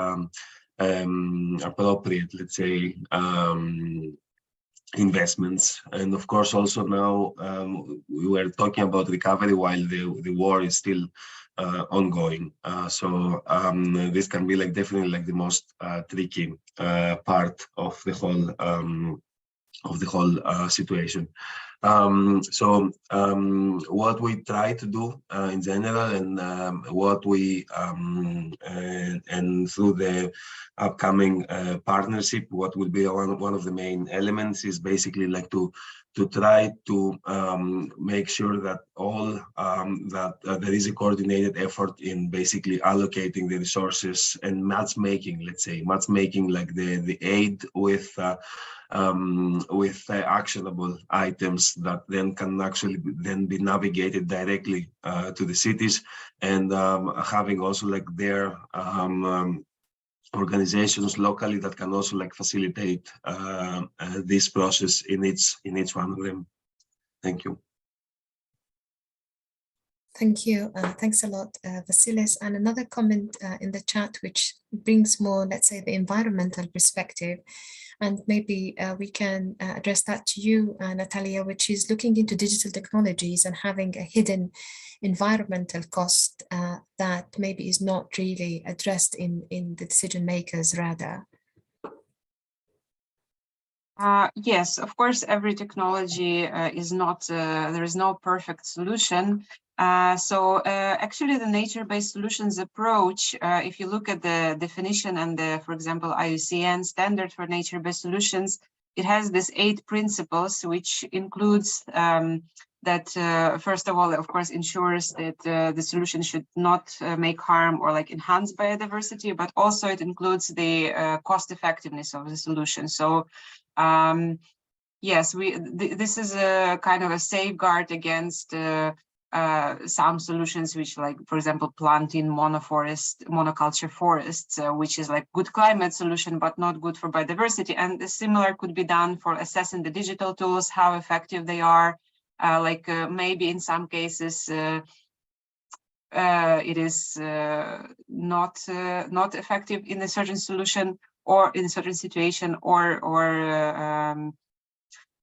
Speaker 1: appropriate, let's say, investments. And of course, also now we were talking about recovery while the war is still ongoing. So this can be like definitely like the most tricky part of the whole situation. So what we try to do in general, and what we and through the upcoming partnership, what will be one of the main elements is basically like to try to make sure that all there is a coordinated effort in basically allocating the resources and matchmaking, let's say, matchmaking like the aid with actionable items that then can actually be navigated directly to the cities, and having also like their organizations locally that can also like facilitate this process in each one of them. Thank you.
Speaker 3: Thank you. Thanks a lot, Vasilis. And another comment in the chat, which brings more, let's say, the environmental perspective. And maybe we can address that to you, Natalia, which is looking into digital technologies and having a hidden environmental cost that maybe is not really addressed in the decision makers' radar.
Speaker 6: Yes, of course, every technology is not, there is no perfect solution. Actually, the nature-based solutions approach, if you look at the definition and the, for example, IUCN standard for nature-based solutions, it has this 8 principles, which includes that, first of all, of course, ensures that the solution should not make harm or like enhance biodiversity, but also it includes the cost effectiveness of the solution. So yes, this is a kind of a safeguard against some solutions which, like, for example, planting monoculture forests, which is like good climate solution, but not good for biodiversity. And the similar could be done for assessing the digital tools, how effective they are. Maybe in some cases, it is not effective in a certain solution or in a certain situation,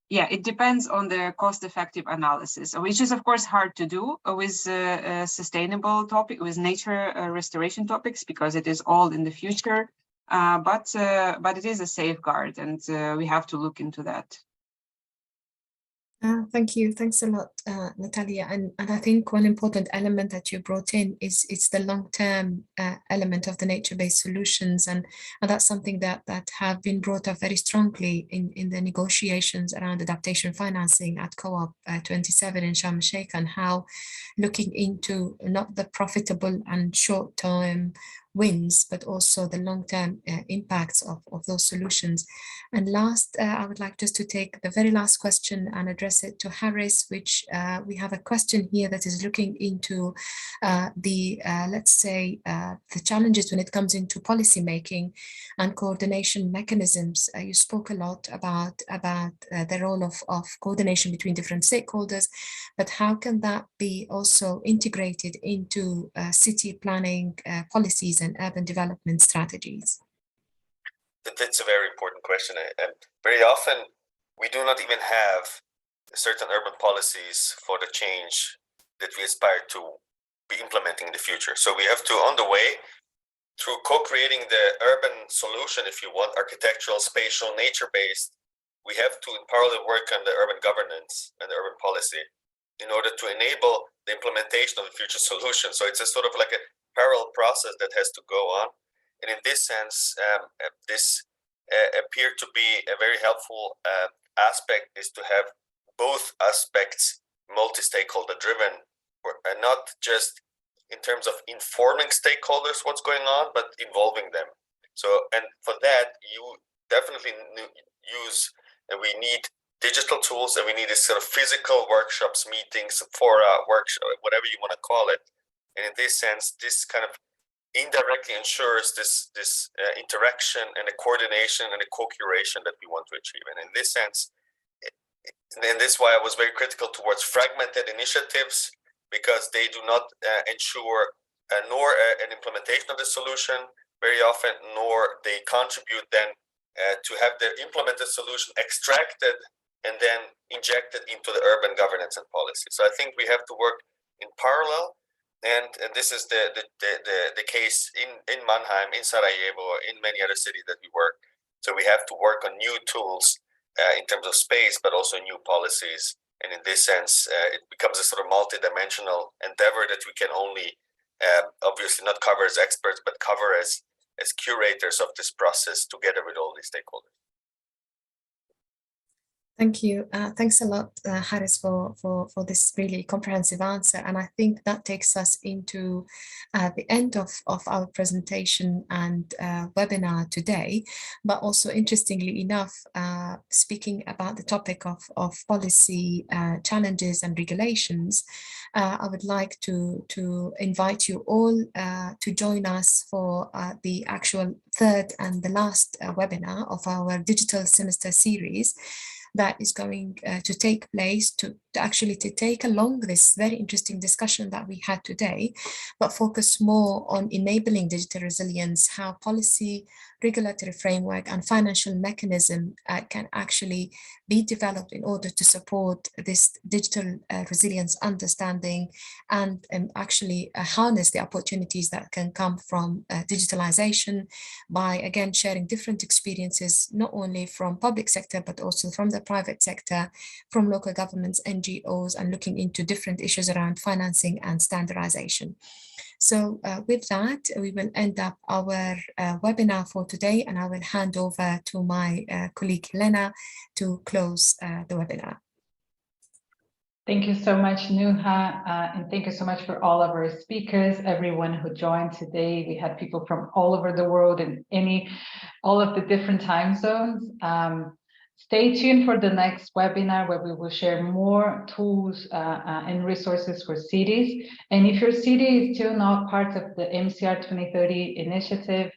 Speaker 6: yeah, it depends on the cost-effective analysis, which is of course hard to do with a sustainable topic, with nature restoration topics, because it is all in the future. But it is a safeguard, and we have to look into that.
Speaker 3: Thank you. Thanks a lot, Natalia. And I think one important element that you brought in is it's the long-term element of the nature-based solutions. And that's something that have been brought up very strongly in the negotiations around adaptation financing at COOP 27 in Sharm el-Sheikh, and how looking into not the profitable and short-term wins, but also the long-term impacts of those solutions. And last, I would like just to take the very last question and address it to Harris, which we have a question here that is looking into let's say, the challenges when it comes into policy making and coordination mechanisms. You spoke a lot about the role of coordination between different stakeholders, but how can that be also integrated into city planning policies and urban development strategies?
Speaker 5: That's a very important question, and very often we do not even have certain urban policies for the change that we aspire to be implementing in the future. So we have to, on the way, through co-creating the urban solution, if you want, architectural, spatial, nature-based, we have to in parallel work on the urban governance and the urban policy in order to enable the implementation of the future solution. So it's a sort of like a parallel process that has to go on. And in this sense, this appeared to be a very helpful aspect, is to have both aspects multi-stakeholder driven, and not just in terms of informing stakeholders what's going on, but involving them. So, and for that, you definitely use, and we need digital tools, and we need this sort of physical workshops, meetings, fora, workshop, whatever you want to call it. And in this sense, this kind of indirectly ensures this interaction and a coordination and a co-curation that we want to achieve. And in this sense, and this is why I was very critical towards fragmented initiatives, because they do not ensure nor an implementation of the solution very often, nor they contribute then to have the implemented solution extracted and then injected into the urban governance and policy. So I think we have to work in parallel. And this is the case in Mannheim, in Sarajevo, in many other cities that we work. So we have to work on new tools in terms of space, but also new policies. And in this sense, it becomes a sort of multi-dimensional endeavor that we can only obviously not cover as experts, but cover as curators of this process together with all these stakeholders.
Speaker 3: Thank you. Thanks a lot, Harris, for this really comprehensive answer. And I think that takes us into the end of our presentation and webinar today. But also, interestingly enough, speaking about the topic of policy challenges and regulations, I would like to invite you all to join us for the actual third and the last webinar of our digital semester series that is going to take place to take along this very interesting discussion that we had today, but focus more on enabling digital resilience, how policy, regulatory framework and financial mechanism can actually be developed in order to support this digital resilience understanding and actually harness the opportunities that can come from digitalization by, again, sharing different experiences, not only from public sector, but also from the private sector, from local governments, NGOs, and looking into different issues around financing and standardization. So with that, we will end up our webinar for today, and I will hand over to my colleague Helena to close the webinar.
Speaker 2: Thank you so much, Nuha, and thank you so much for all of our speakers, everyone who joined today. We had people from all over the world and all of the different time zones. Stay tuned for the next webinar where we will share more tools and resources for cities. And if your city is still not part of the MCR 2030 initiative,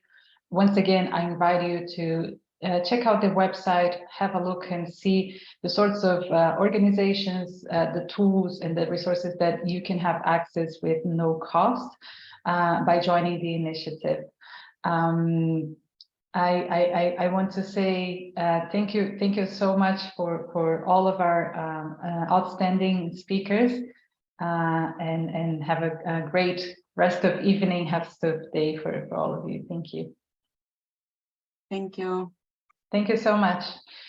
Speaker 2: once again, I invite you to check out the website, have a look and see the sorts of organizations, the tools and the resources that you can have access with no cost by joining the initiative. I want to say thank you so much for all of our outstanding speakers, and have a great rest of evening, have of day for all of you. Thank you.
Speaker 6: Thank you.
Speaker 2: Thank you so much.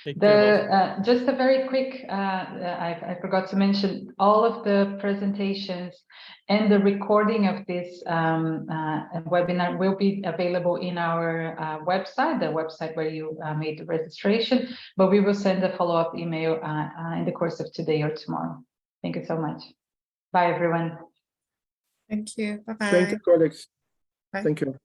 Speaker 2: Just a very quick, I forgot to mention, all of the presentations and the recording of this webinar will be available in our website, the website where you made the registration, but we will send a follow-up email in the course of today or tomorrow. Thank you so much. Bye, everyone.
Speaker 3: Thank you. Bye-bye.
Speaker 7: Thank you, colleagues.
Speaker 3: Bye.
Speaker 7: Thank you.